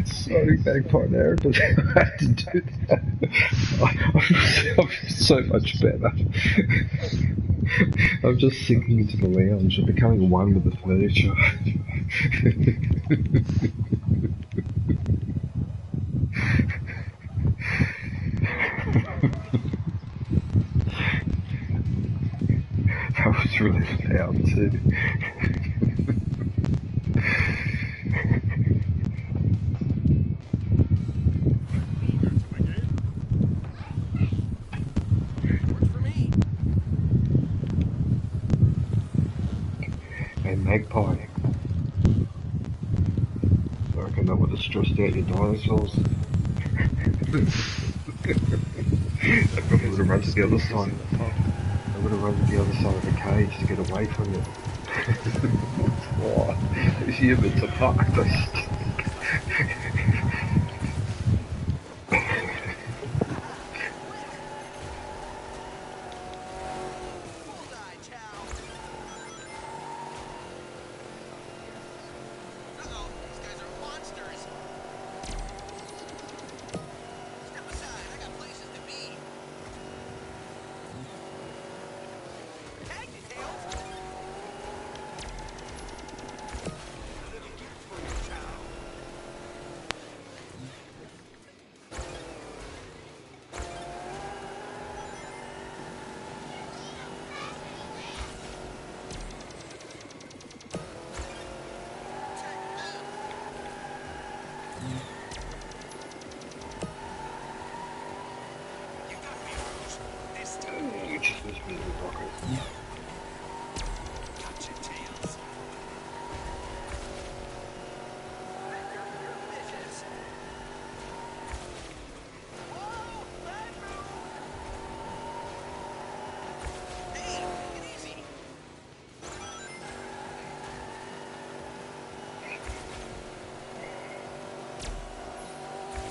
Sorry, Bagpipe narrative. I had to do that. I feel so much better. I'm just sinking into the lounge and becoming one with the furniture. That was really loud too. Hey Magpie, I reckon that would have stressed out your dinosaurs. They probably would have run to the other side. They would have run to the other side of the cage to get away from you. What? Humans are fucked, they stink.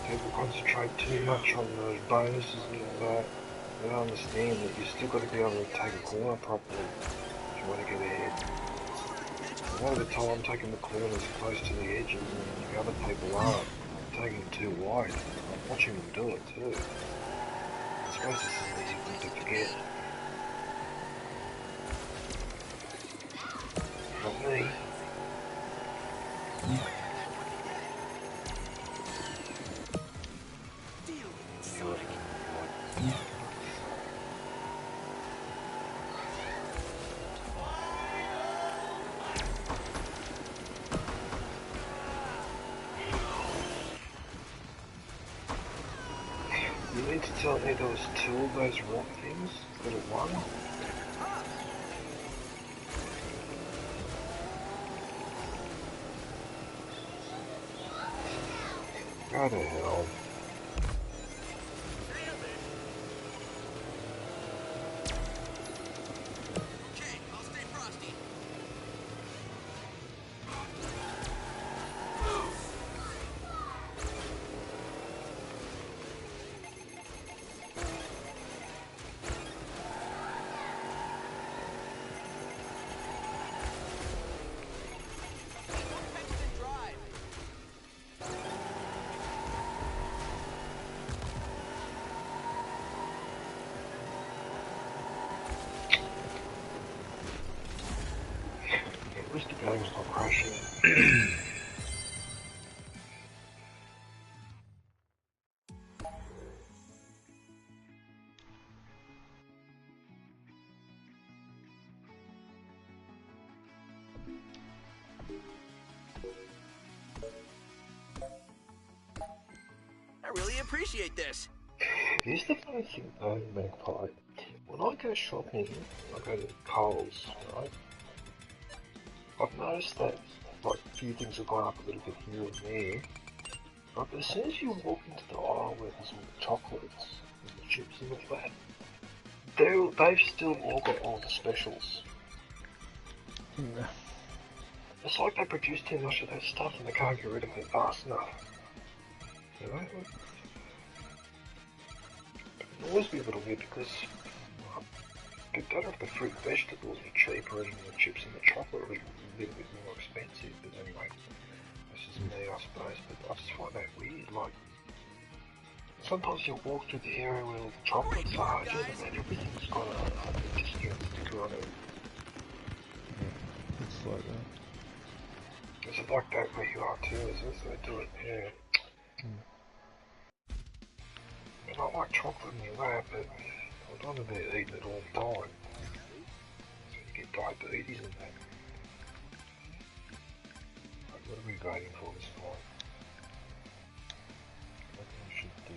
People concentrate too much on those bonuses and all that. They don't understand that you still got to be able to take a corner properly if you want to get ahead. A lot of the time taking the corners close to the edges and the other people aren't. Taking it too wide. I'm watching them do it too. I suppose it's an easy thing to forget. Not me. apparently there was 2 of those rock things instead of 1. How the hell? Okay, I'll stay frosty. At least the game's not crashing. I really appreciate this. Here's the funny thing though, Magpie. When I go shopping, I go to Coles, right? I've noticed that like a few things have gone up a little bit here and there. But as soon as you walk into the aisle where there's all the chocolates and the chips and all that, they've still all got all the specials. Yeah. It's like they produce too much of that stuff and they can't get rid of it fast enough. You know? It'll always be a little weird because I don't know if the fruit and vegetables are cheaper and the chips and the chocolate are a little bit more expensive, but anyway, that's just me I suppose, but I just find that weird, like, sometimes you walk through the area where all the chocolates are, and everything's got a discount sticker on it. Yeah, it's like that. Is it like that where you are too, is it? So they do it, yeah. I mean, I like chocolate and all that, but I don't want to be eating it all the time. So you get diabetes and that. Like, what are we waiting for this time? What we should do...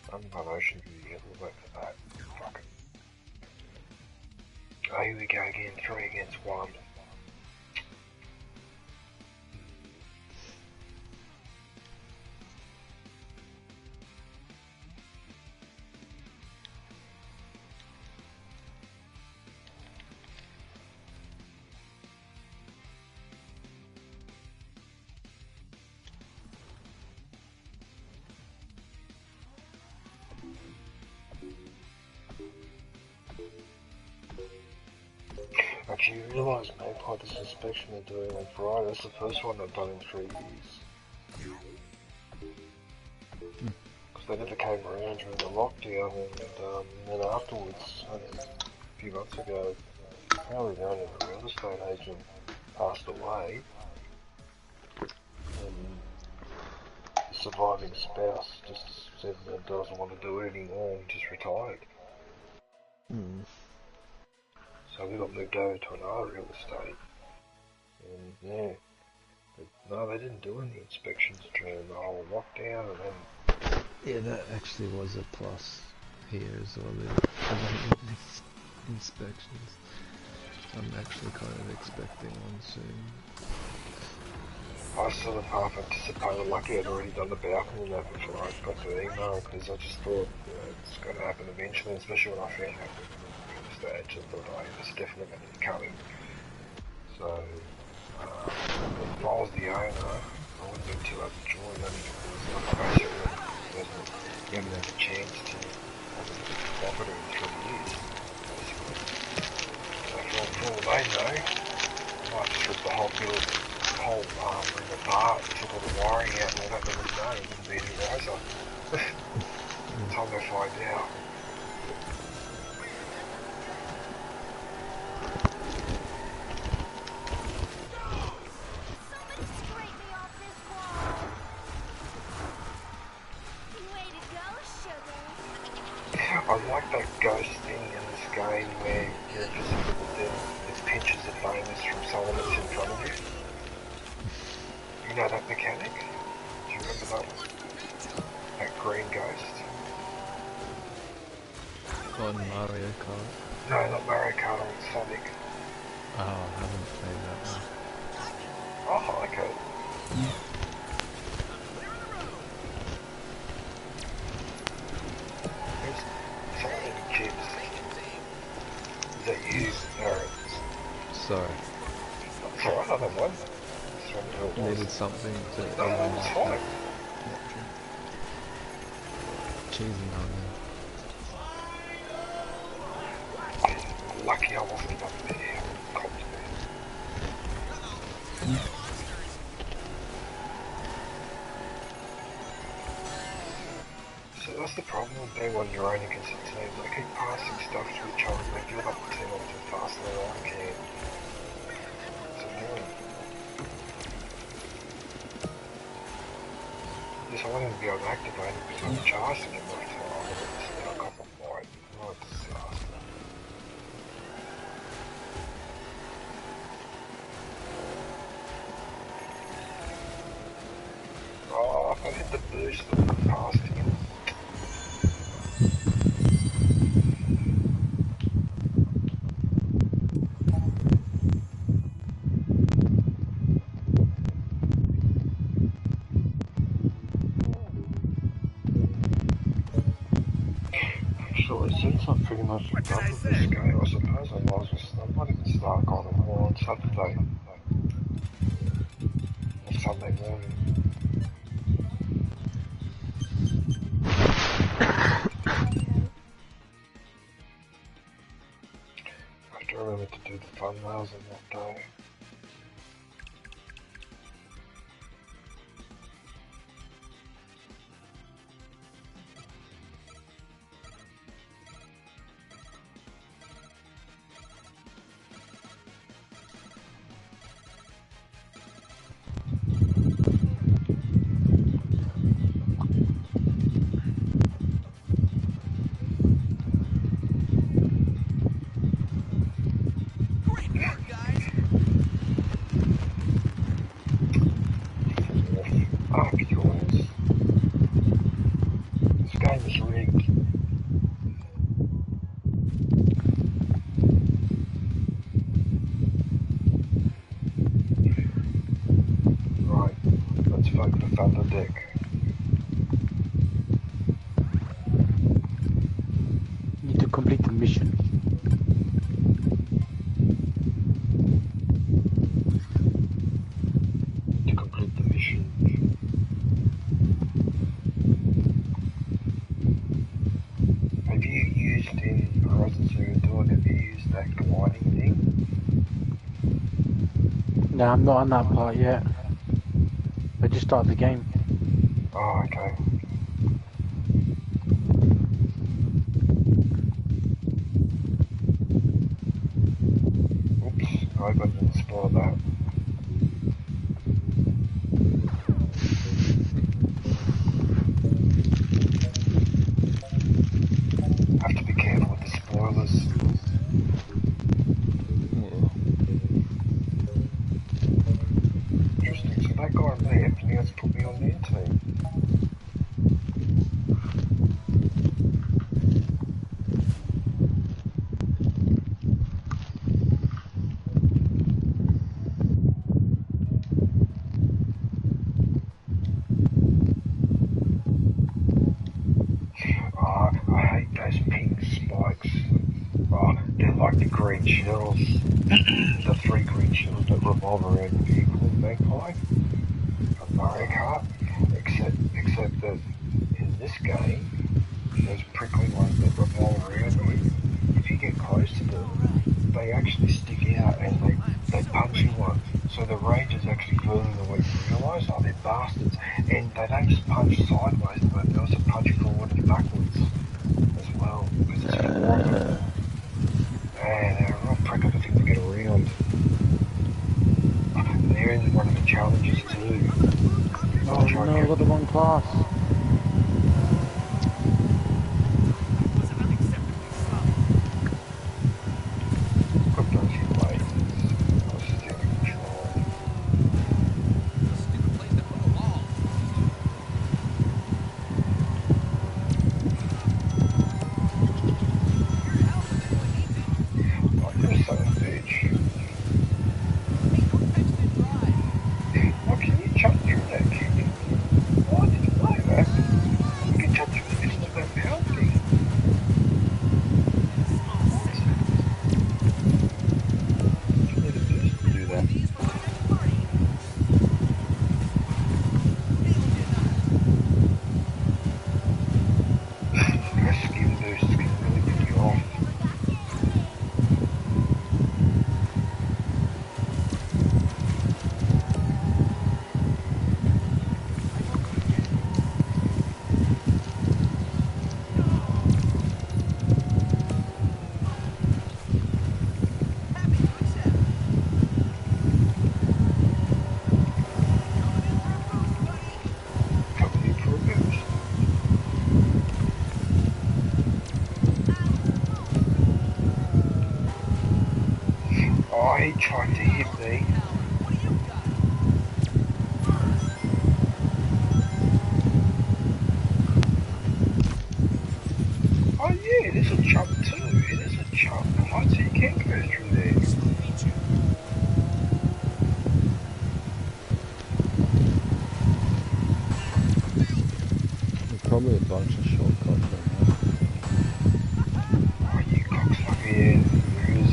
I haven't done Ocean View yet, we'll wait for that. Fuck it. Oh, here we go again, 3 against 1. Actually, you realise, Magpie, this inspection they're doing on Friday, that's the first one they've done in 3 years. Because they never came around during the lockdown, and then afterwards, a few months ago, apparently the owner of a real estate agent passed away, and the surviving spouse just said that doesn't want to do it anymore and just retired. So we got moved over to another real estate, and yeah, but no, they didn't do any inspections during the whole lockdown, and then... Yeah, that actually was a plus here as well, the inspections. I'm actually kind of expecting one soon. I sort of half anticipated, lucky I'd already done the balcony and that before I got the email, because I just thought, you know, it's going to happen eventually, especially when I found out that stage, I thought, oh, it's definitely going to be coming. So, if I was the owner, I wouldn't be too overjoyed, only because basically you haven't had a chance to have a look at the property in 3 years, basically. So for all they know, I might just rip the whole room apart, took all the wiring out and all that, they wouldn't know, it wouldn't be any wiser. By the time they find out. I like that ghost thing in this game where you're invisible, but then it pinches the famous from someone that's in front of you. You know that mechanic? Do you remember that one? green ghost. On Mario Kart. No, not Mario Kart, on Sonic. Oh, I haven't played that one. Oh, okay. There's someone in the chips. Is that you, Jarrett? Sorry. That's alright, I don't mind. Just wondering who it was. Needed something to No, it's fine. Cheesy on Lucky I wasn't up there. So that's the problem with being on your own against a team. They keep passing stuff to each other and they build up the team up too fast and I can. It's annoying. Yes, I want him to be able to activate it because I'm charging him every time I'm going to sneak off a fight. What a disaster. Oh, if I hit the boost, I'm past him. Actually, since I'm pretty much done with this game, I suppose I might as well not even start God of War on Saturday. Or Sunday morning. I have to remember to do the thumbnails on that day. No, I'm not on that part yet. I just started the game. Oh, okay. Oops, I hope I didn't spoil that. Have to be careful with the spoilers. Interesting, so that guy left and he has put me on their team. Green shells, the 3 green shells that revolve around the vehicle in Magpie of Mario Kart, except that in this game, those prickly ones that revolve around you, if you get close to them, they actually stick out and they punch you one. So the range is actually further than what you realise. Oh, they're bastards. And they don't just punch sideways, but they also punch forward and backwards as well, because it's 4 of them. And they're a real prick of a thing to get around. And they're in one of the challenges too. Oh no, I got the wrong class. Put those in place. I was still in control. Oh, he tried to hit me. Oh yeah, there's a jump too. Yeah, there's a jump. Right, so you can go through there. There's probably a bunch of shortcuts on there. Oh, you cocksucker, yeah. There is.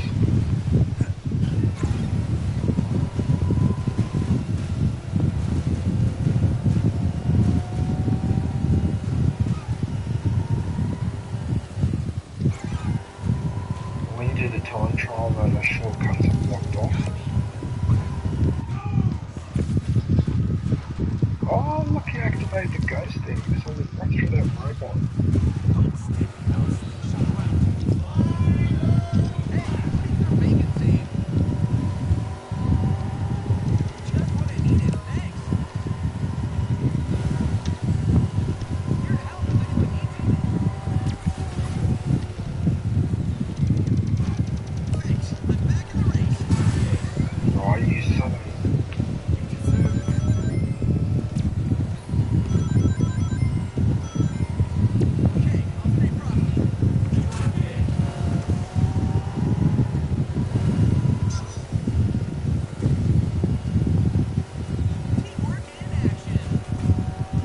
When you do the time trial, though, the shortcuts are blocked off. Oh, look, you activated the ghost thing. So we run through that robot. Oh, you son of a...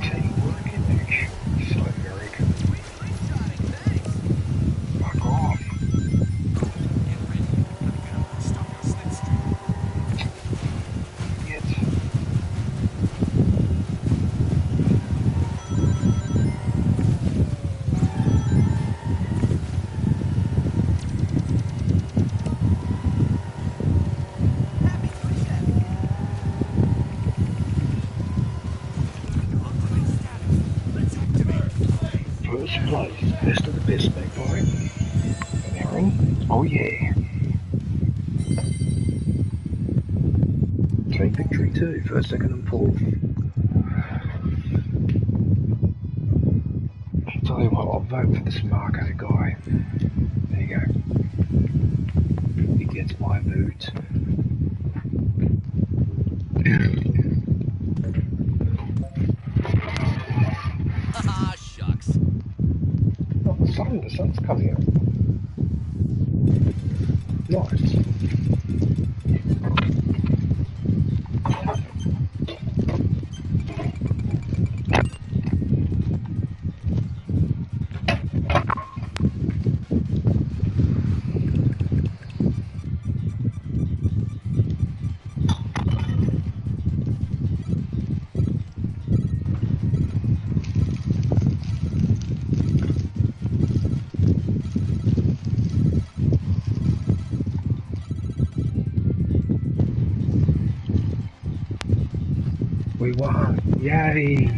Teamwork in action. So American. Fuck off. Idiot. First place, best of the best, big boy. And Aaron, oh yeah. Team victory too, first, second and fourth. Tell you what, I'll vote for this Marco guy. There you go. He gets my vote. Ah, shucks. Oh, the sun's coming out. Nice. We won! Yay!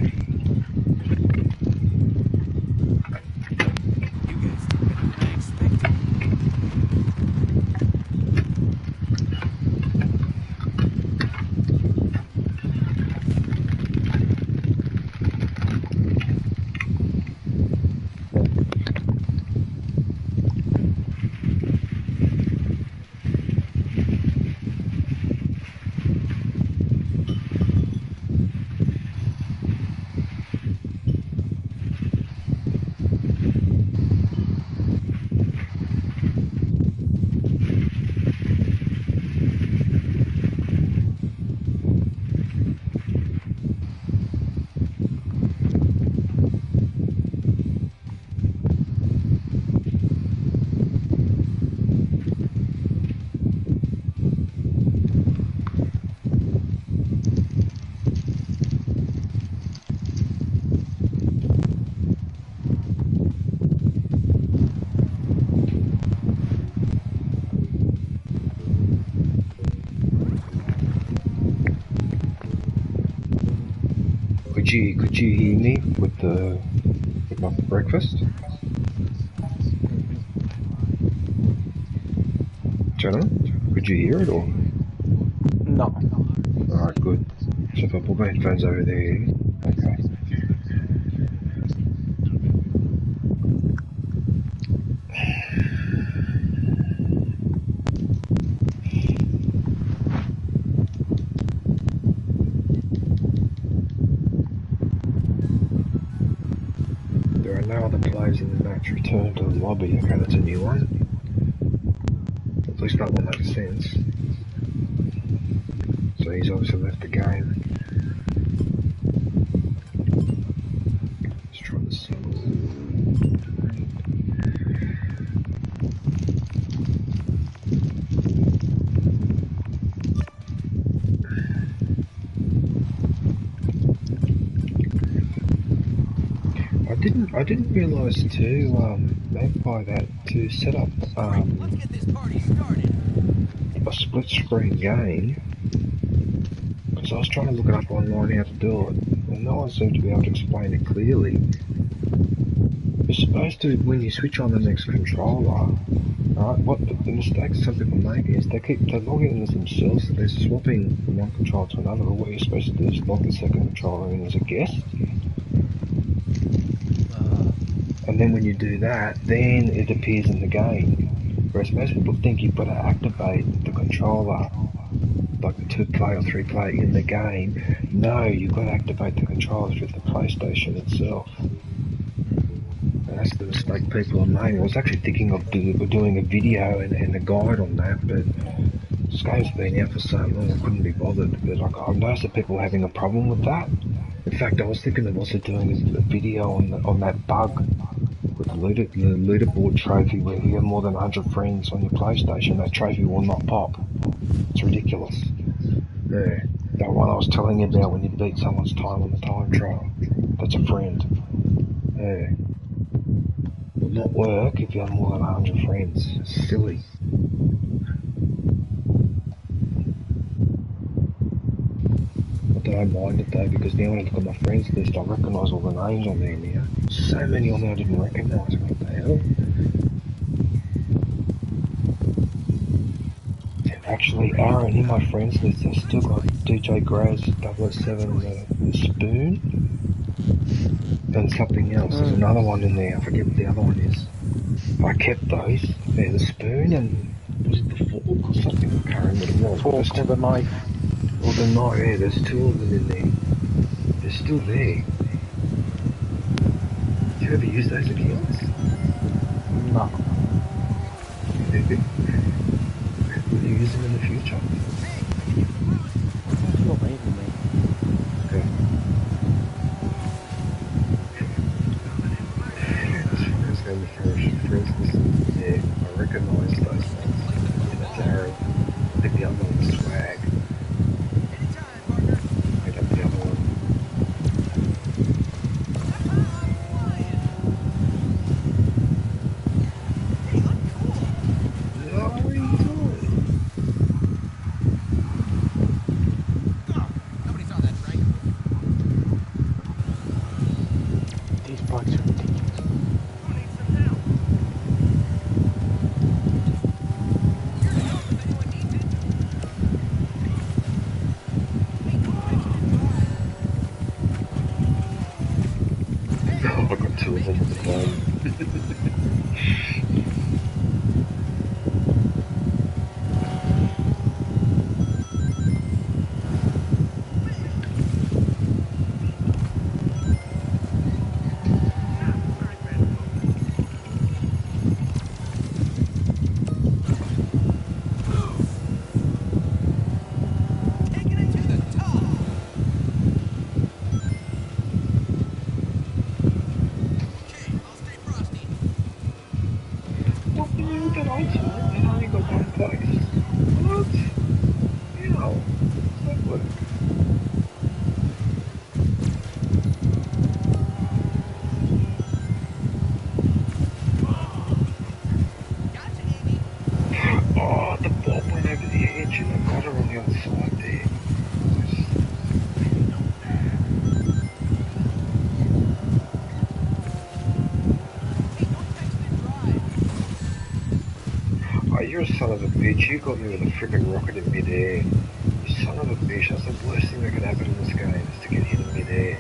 Could you hear me with my breakfast? Jenna, could you hear it or? No. Alright, good. So if I put my headphones over there, okay. return to the lobby. Okay, that's a new one. At least that one makes sense. So he's obviously left the game. Let's try the single. I didn't realise too, Magpie, that to set up Let's get this party started. a split screen game, because I was trying to look it up online how to do it, and no one seemed to be able to explain it clearly. You're supposed to, when you switch on the next controller, right, what the mistakes some people make is they're logging in as themselves, so they're swapping from one controller to another, or what you're supposed to do is log the second controller in as a guest. And then when you do that, then it appears in the game. Whereas most people think you've got to activate the controller, like the 2-player or 3-player in the game. No, you've got to activate the controller through the PlayStation itself. And that's the mistake people are making. I was actually thinking of doing a video and a guide on that, but this game's been out for so long I couldn't be bothered. But like, I've noticed that people are having a problem with that. In fact, I was thinking of also doing a video on that bug with the leaderboard trophy where you have more than 100 friends on your PlayStation. That trophy will not pop. It's ridiculous. Yeah, that one I was telling you about when you beat someone's time on the time trial. That's a friend. Yeah. Will not work if you have more than 100 friends. It's silly. I don't mind it though, because now when I look at my friends list, I recognise all the names on there now. So many on there I didn't recognise. What the hell? Actually, Aaron, in my friends list, I've still got DJ Graz 007 the Spoon and something else. There's another one in there. I forget what the other one is. I kept those. Yeah, the Spoon and was it the Fork or something? I can't remember what it was. Fork or the Knife. Or the Knife, yeah, there's two of them in there. They're still there. Do you ever use those accounts? No. Will you use them in the future? Not maybe, mate. Okay. As far as going to for instance, yeah, I recognise those ones. Yeah, that's Jarrett. I think the other one was Swag. I got the other one. No, what are you doing? Nobody saw that, right? These bugs are ridiculous. Oh, I got two of them at the time. Taking it to the top. Okay, I'll stay frosty. What the hell did I do? I only got one place. What? How? Does that work? Gotcha, Amy. Oh, the ball went over the edge and I got her on the other side there. Oh, you're a son of a bitch. You got me with a freaking rocket in midair. You son of a bitch. That's the worst thing that could happen in this game, is to get hit in midair.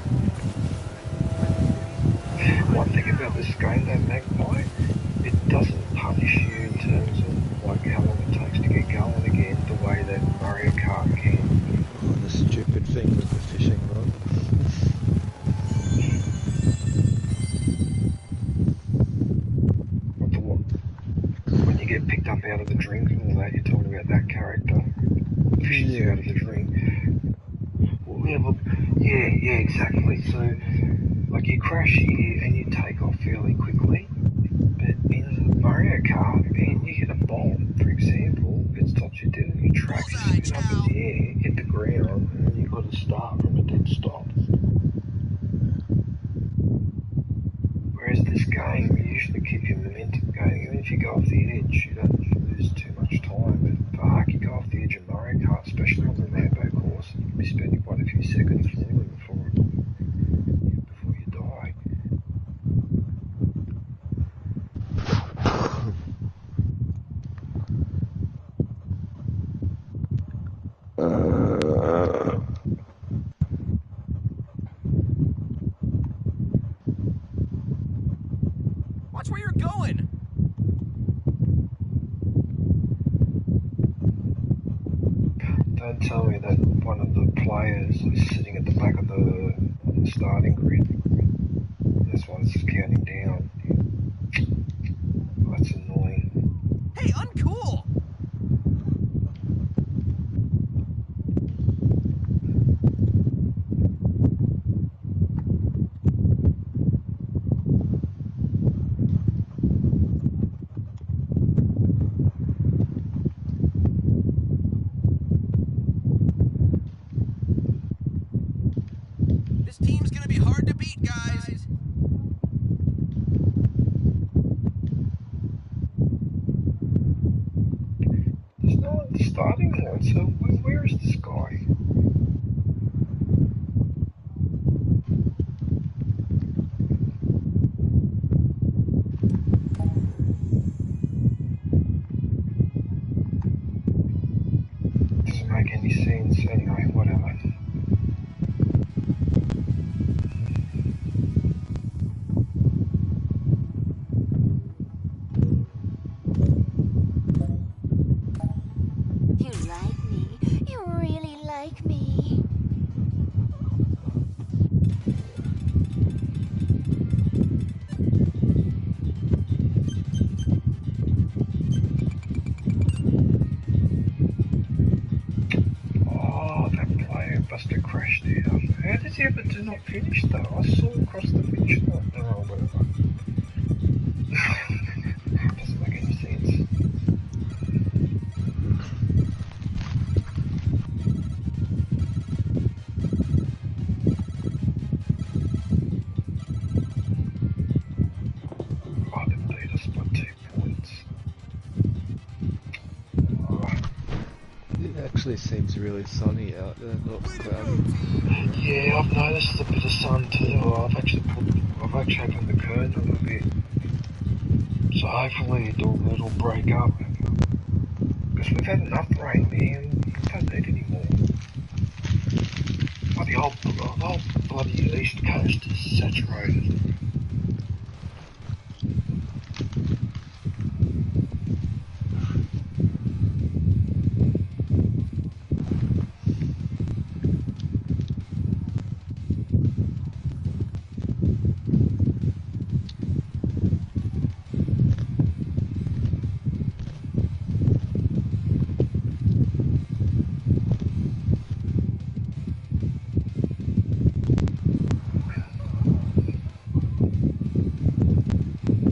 One thing about this game, though, Magpie, it doesn't punish you in terms of like how long it takes to get going again, the way that Mario Kart can. Oh, the stupid thing with the fishing rod. get picked up out of the drink and all that. You're talking about that character. Fishes you out of the drink. Well, yeah, look, yeah, exactly. So, like, you crash here and you take off fairly quickly. But in Mario Kart, man, you hit a bomb, for example, it stops you dead on your tracks, you spin up in the air, hit the ground, and then you've got to start from a dead stop. Whereas this game, you usually keep your momentum going. Even if you go off the edge, you don't lose too much time. But fuck, you go off the edge of Mario Kart, especially on the Rambo course, you'll be spending quite a few seconds falling before you die. Watch where you're going! Don't tell me that one of the players is sitting at the back of the starting grid. That's why it's counting down. That's annoying. Hey, uncool! This team's gonna be hard to beat, guys. There's no one starting line, so where is this guy? Doesn't make any sense. Anyway, whatever. You like me. You really like me. Oh, that player must have crashed out. How did he ever do not finish though? I saw him cross the finish line. Oh, whatever. Doesn't make any sense. Oh, they beat us by 2 points. Oh. It actually seems really sunny out there, not cloudy. Yeah, I've noticed a bit of sun too. I've actually opened the curtain a little bit. So hopefully it'll break up. Because we've had enough rain, man. We don't need any more. Oh, the whole bloody east coast is saturated.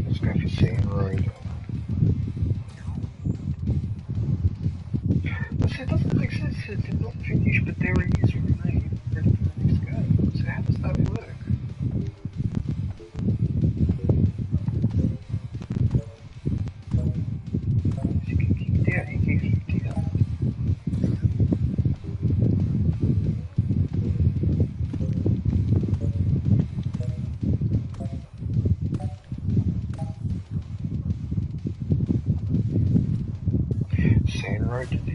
Let's go for Sand Road. It doesn't make sense it did not finish, but there he is remain ready for the next game. So how does that work? You can kick it out, you can kick it out. Sand Road it is.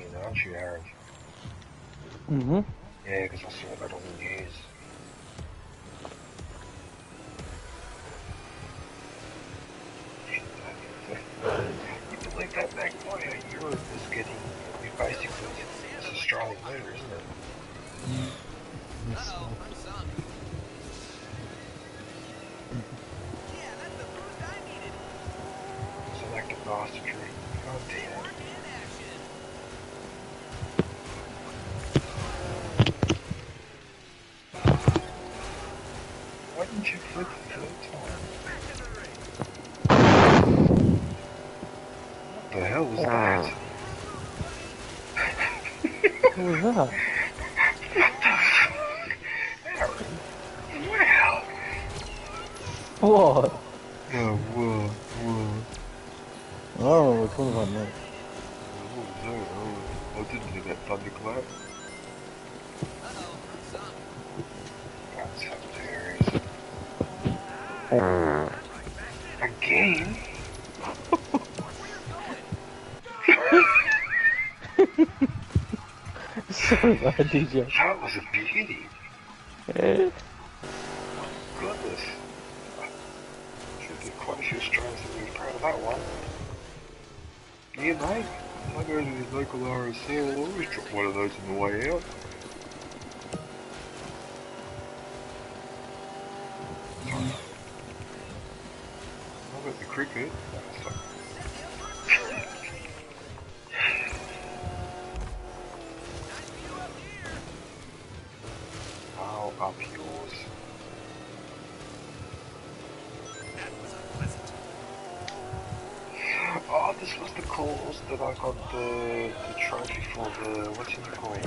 in, aren't you, Aaron? Mm-hmm. Yeah, because I saw that on the news. You believe that Magpie Europe is getting, basically, it's Australian murder, isn't it? Yes, Uh-oh, I'm sunk. Yeah, that's the boost I needed. It's an act of bastardry. God damn. Teamwork in action. Why didn't you flip the third time? Back in the ring. What the hell was that? What was that? Aaron. Wow. What? Oh, whoa. I don't know what we're talking about now. What was that? Oh, I didn't hear that thunderclap. Uh-oh, I'm sunk. That's hilarious. Again? Sorry about that, DJ. That was a beauty. Eh? Goodness. Should be quite a few Australians that be proud of that one. Yeah, mate. When I go to the local RSL, I'll always drop one of those on the way out. How about the cricket? I'll up yours. That was unpleasant. Oh, this was the cause that I got the trophy for the, what's it called?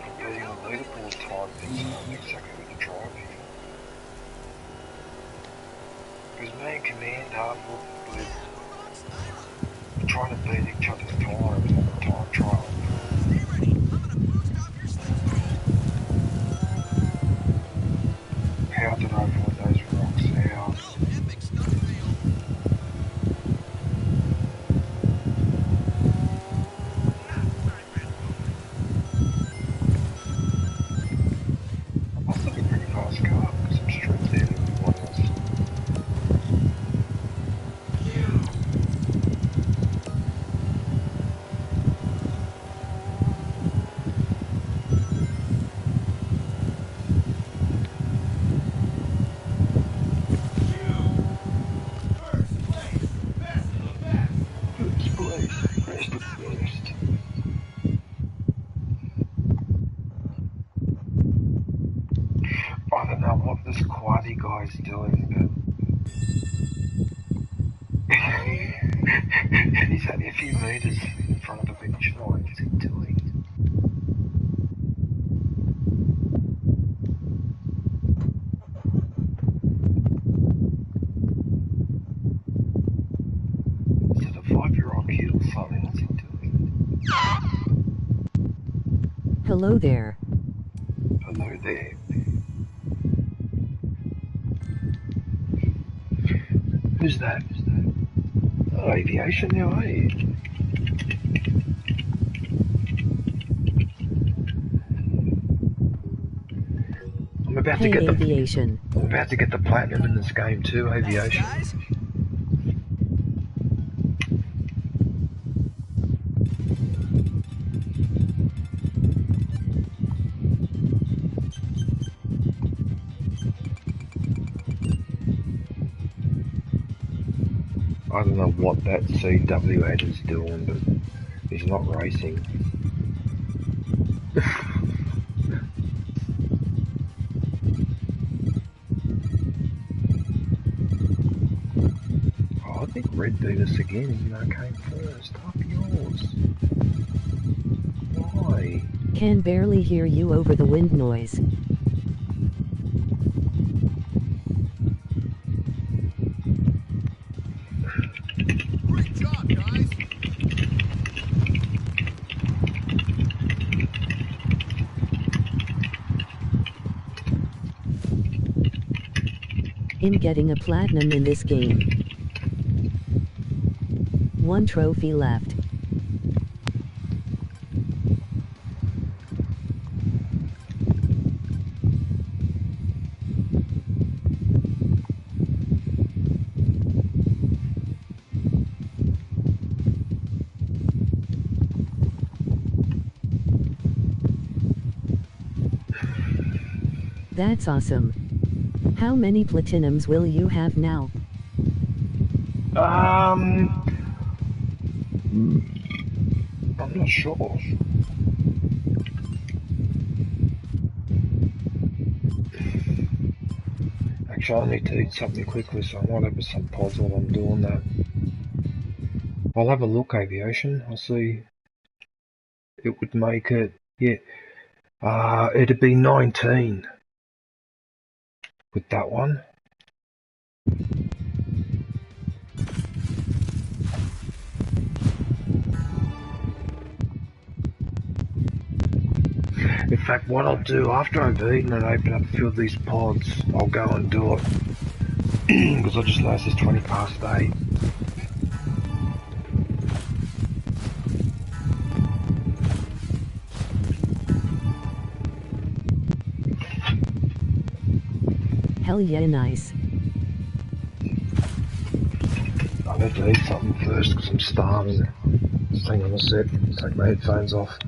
For being a leaderboard time thing, so I'm exactly with the trophy. Because me and Commander were trying to beat each other's time on the time trial. Stay ready. I'm gonna boost off your sleep. How did I avoid those rocks? How? No epic stunt fail. I must have a pretty nice car because I'm straight there than everyone else. First place, best of the best. I don't know what this Quadi guy's doing, but he's only a few meters in front of the finish line. What's he doing? Is it a 5-year-old kid or something? What's he doing? Hello there. Hello there. Who's that? Oh, aviation now, eh? I'm about to Hey get the aviation. I'm about to get the platinum in this game too, Thanks, aviation. guys. I don't know what that CW8 is doing, but he's not racing. Oh, I think Red beat us again, even though it came first. Up yours. Why? Can barely hear you over the wind noise. Great job, guys. I'm getting a platinum in this game. One trophy left. That's awesome. How many platinums will you have now? I'm not sure. Actually, I need to eat something quickly, so I might open some pods while I'm doing that. I'll have a look, Aviation. I'll see. It would make it, yeah. It'd be 19 with that one. In fact, what I'll do after I've eaten and open up a few of these pods, I'll go and do it. Because I just noticed it's 20 past 8. Hell yeah, nice. I need to eat something first because I'm starving. Just hang on a sec, take my headphones off.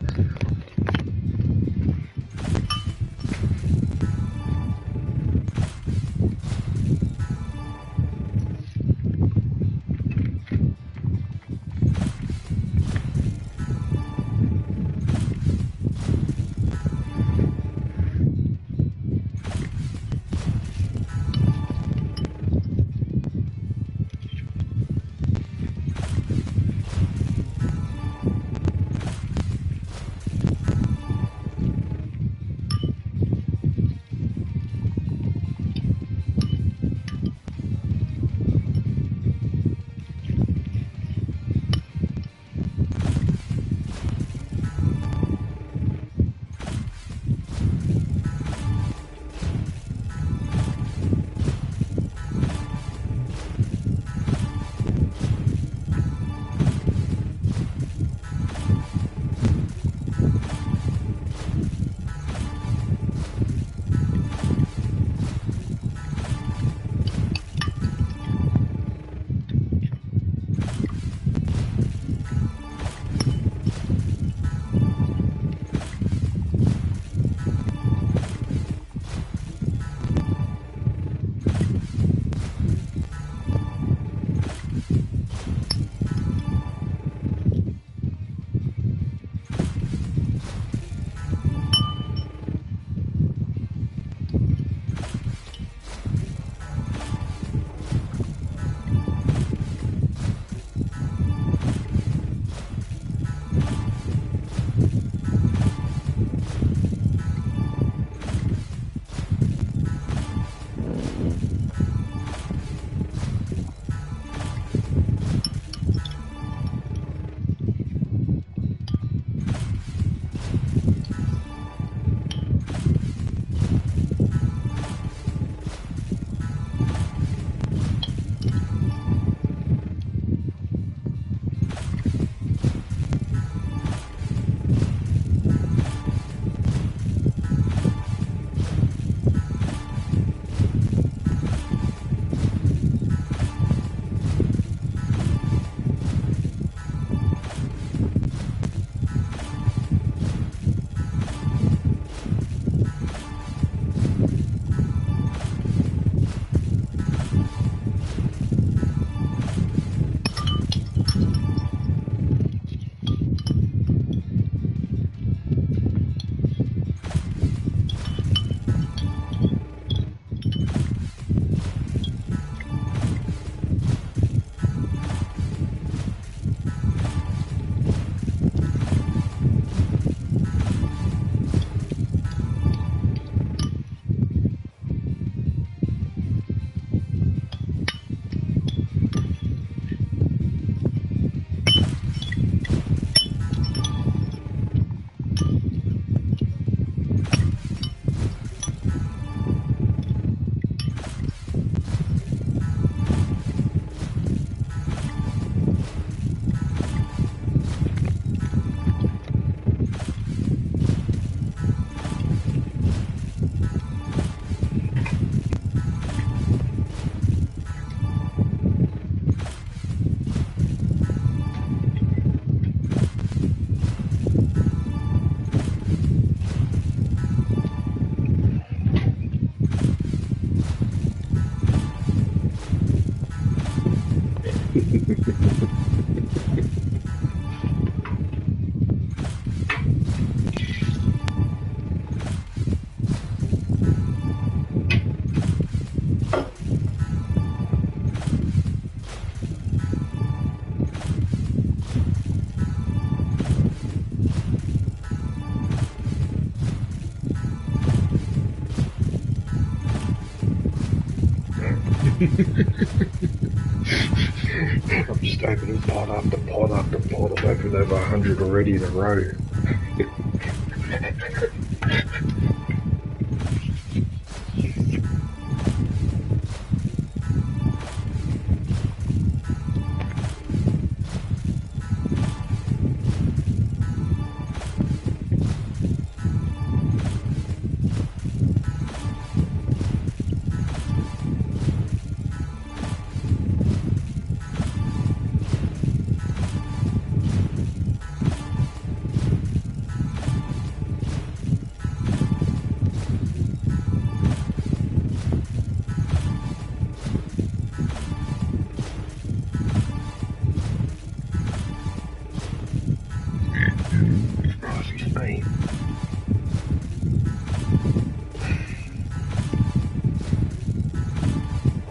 I'm just opening pot after pot after pot. I've opened over 100 already in a row.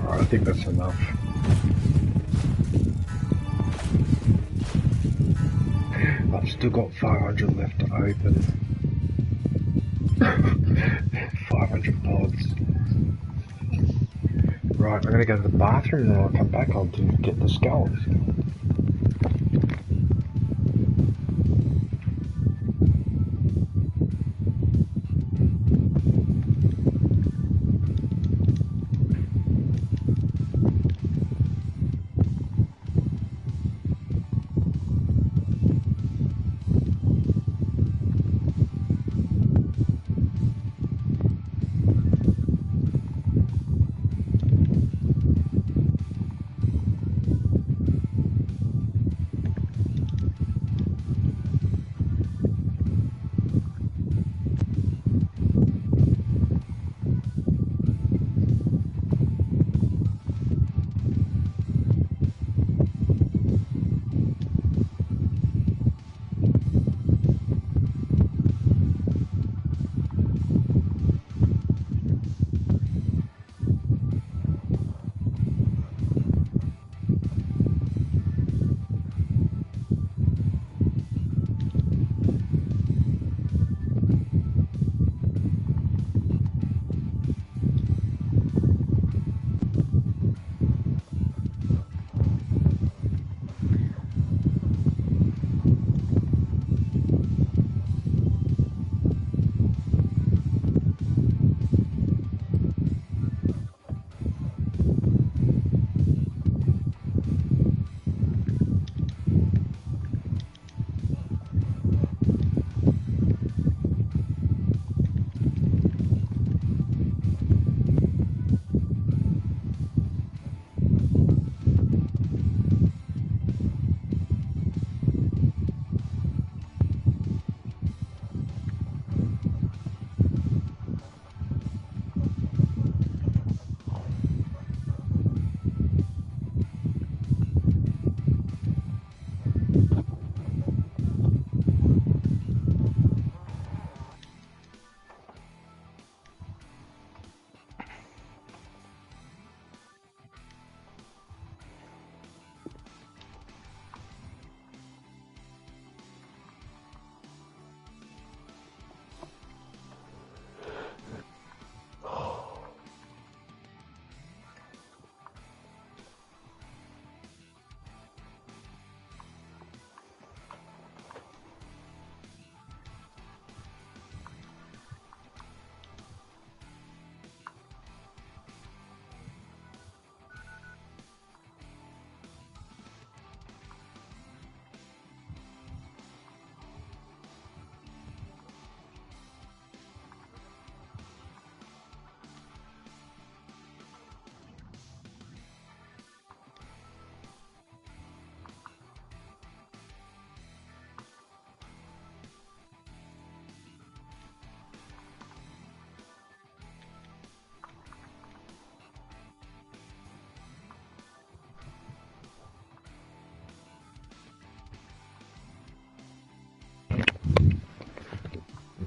I think that's enough. I've still got 500 left to open. 500 pods. Right, I'm gonna go to the bathroom and then I'll come back. I'll get this going.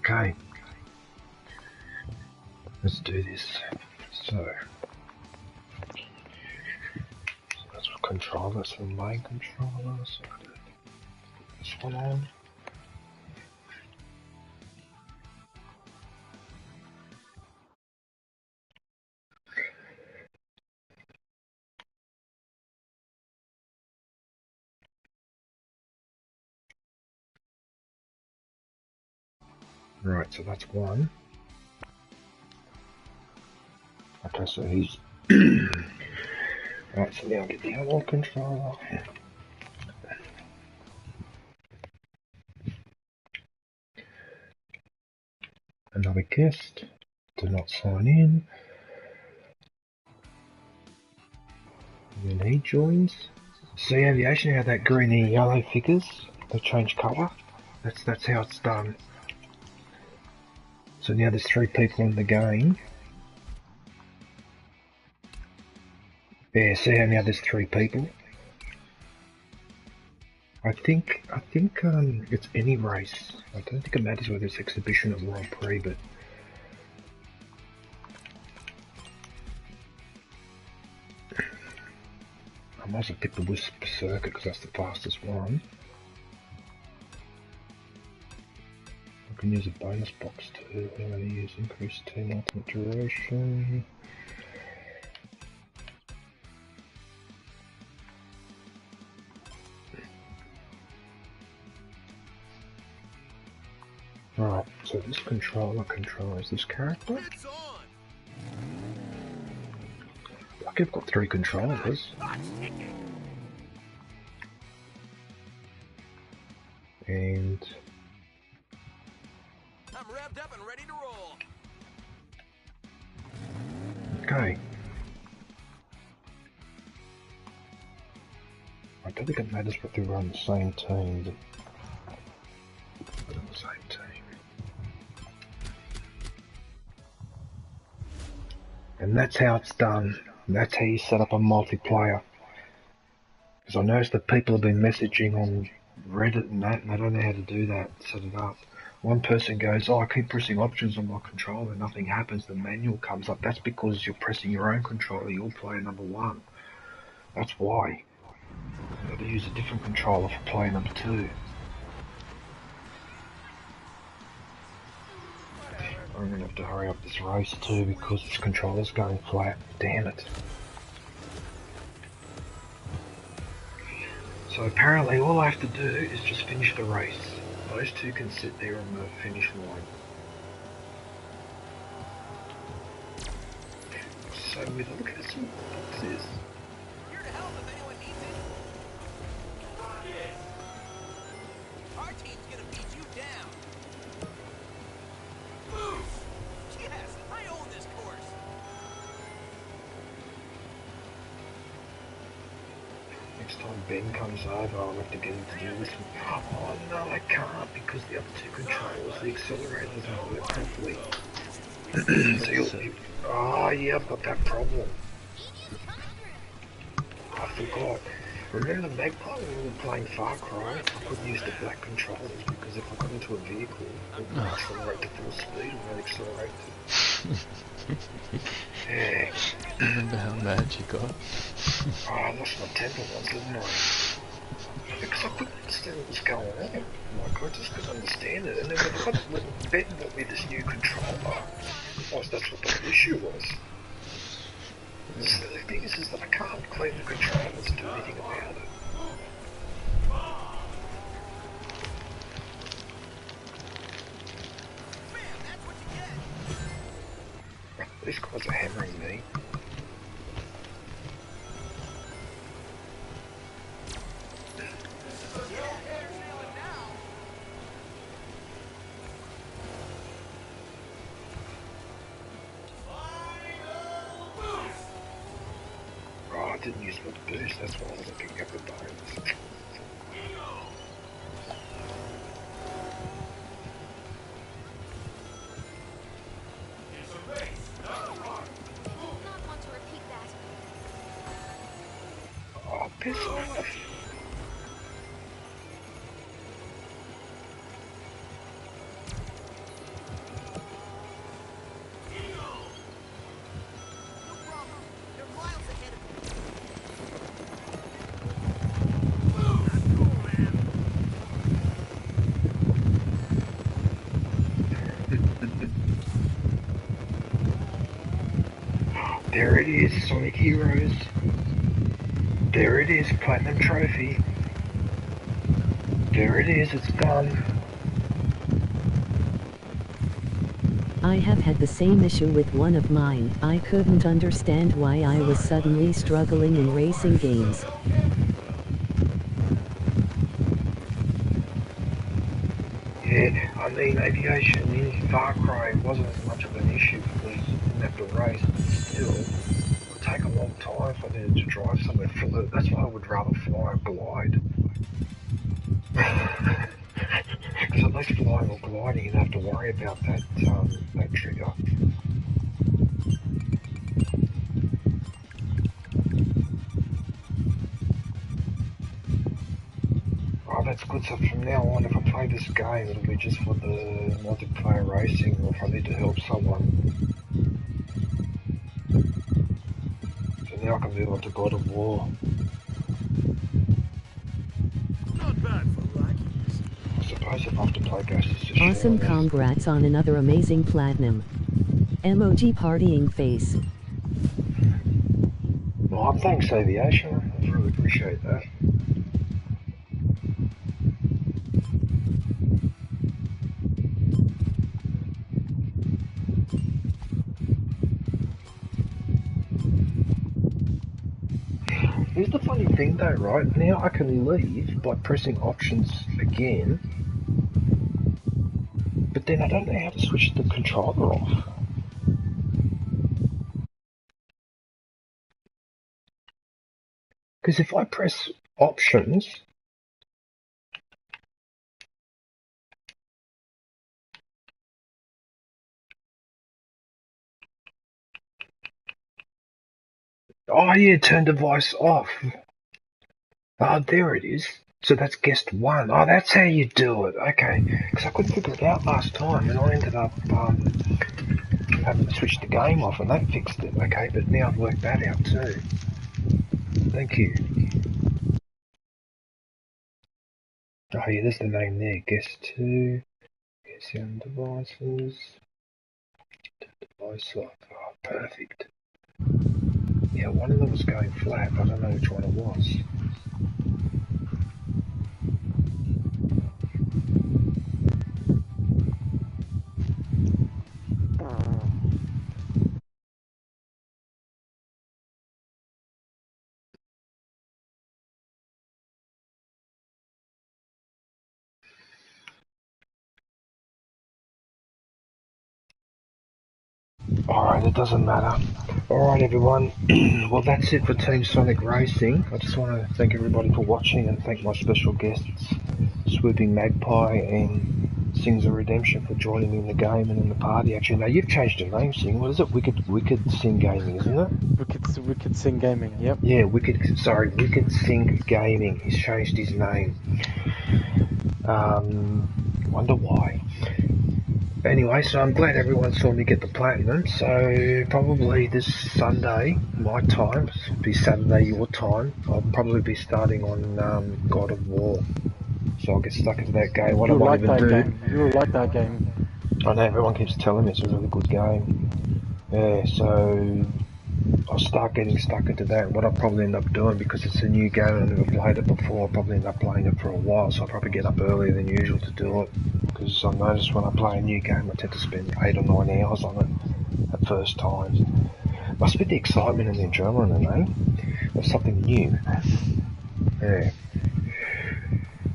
Okay, let's do this. So that's what controller, that's the main controller. So I do this one on. Right, so that's one. Okay, so he's... Right, so now I'll get the other controller. Another guest. Do not sign in. And then he joins. See aviation, how that green and yellow figures, they change colour. That's how it's done. So now there's 3 people in the game. Yeah, see how now there's 3 people. I think it's any race. I don't think it matters whether it's exhibition or Grand Prix, but I might as well pick the Wisp Circuit because that's the fastest one. I can use a bonus box too. I'm going to use increased team ultimate duration. Right, so this controller controls this character. Like I've got 3 controllers. And I'm revved up and ready to roll. okay. I don't think it matters what they run the same team. Put on the same team. And that's how it's done. That's how you set up a multiplayer. Because I noticed that people have been messaging on Reddit and that, and they don't know how to do that, set it up. One person goes, oh, I keep pressing options on my controller and nothing happens, the manual comes up. That's because you're pressing your own controller, you're player number 1. That's why. You've got to use a different controller for player number 2. I'm going to have to hurry up this race too because this controller's going flat. Damn it. So apparently all I have to do is just finish the race. Those 2 can sit there on the finish line. So with a look at some boxes. Here to help if anyone needs it. Our team's gonna beat you down. Yes, I own this course. Next time Ben comes over, I'll have to get him to do this one. Oh no, I can't because the other 2 controllers, the accelerators don't work properly. So oh yeah, I've got that problem. I forgot. Remember Magpie when we were playing Farcry? I couldn't use the black controllers because if I got into a vehicle, it would accelerate to full speed and then accelerate to... Yeah. Remember how mad you got? Oh, I lost my temper once, didn't I? Because I couldn't understand what was going on. Like, I just couldn't understand it. And then when Ben bought me this new controller, that's what the issue was. The thing is that I can't clean the controllers and do anything about it. Man, that's what you get. These guys are hammering me. I didn't use my boost, that's why I wasn't picking up the bones. Oh, piss off. There it is, Sonic Heroes. There it is, Platinum Trophy. There it is, it's done. I have had the same issue with one of mine. I couldn't understand why I was suddenly struggling in racing games. Yeah, I mean, aviation in Farcry wasn't as much of an issue because you didn't have to race, but still, it would take a long time for them to drive somewhere flat. That's why I would rather fly or glide. Because at least flying or gliding, you don't have to worry about that, that trigger. Oh, that's good. So from now on, if I play this game, it'll be just for the multiplayer racing, or if I need to help someone. So now I can move on to God of War. Not bad for luck. I suppose if I have to play Ghost of Tsushima. Awesome, congrats on another amazing platinum. Emoji partying face. Well, thanks, Aviation. I really appreciate that. Here's the funny thing though, right? Now I can leave by pressing options again, but then I don't know how to switch the controller off. Because if I press options, oh yeah, turn device off. Oh, there it is. So that's guest one. Oh, that's how you do it. Okay. Because I couldn't figure it out last time, and I ended up having to switch the game off, and that fixed it. Okay, but now I've worked that out too. Thank you. Oh yeah, there's the name there. Guest 2. Guest sound devices. Device off. Oh, perfect. Yeah, one of them was going flat. I don't know which one it was. Alright, it doesn't matter. Alright everyone, well that's it for Team Sonic Racing. I just want to thank everybody for watching and thank my special guests, Swooping Magpie and Sings of Redemption, for joining me in the game and in the party. Actually, now you've changed your name, Sing. What is it? Wicked Sing Gaming, isn't it? Wicked Sing Gaming, yep. Yeah, Wicked Sing Gaming. He's changed his name. Wonder why. Anyway, so I'm glad everyone saw me get the platinum. So probably this Sunday, my time, it'll be Saturday your time, I'll probably be starting on God of War. So I'll get stuck into that game. What I won't even do. You'll like that game. I know everyone keeps telling me it's a really good game. Yeah, so I'll start getting stuck into that. What I'll probably end up doing, because it's a new game and I've never played it before, I'll probably end up playing it for a while, so I'll probably get up earlier than usual to do it. Because I notice when I play a new game, I tend to spend 8 or 9 hours on it at first time. Must be the excitement and the adrenaline, eh? Of something new. Yeah.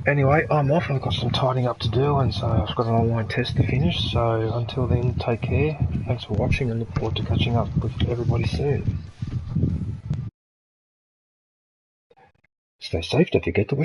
Anyway, I'm off. I've got some tidying up to do, and so I've got an online test to finish. So until then, take care. Thanks for watching, and look forward to catching up with everybody soon. Stay safe. Don't forget to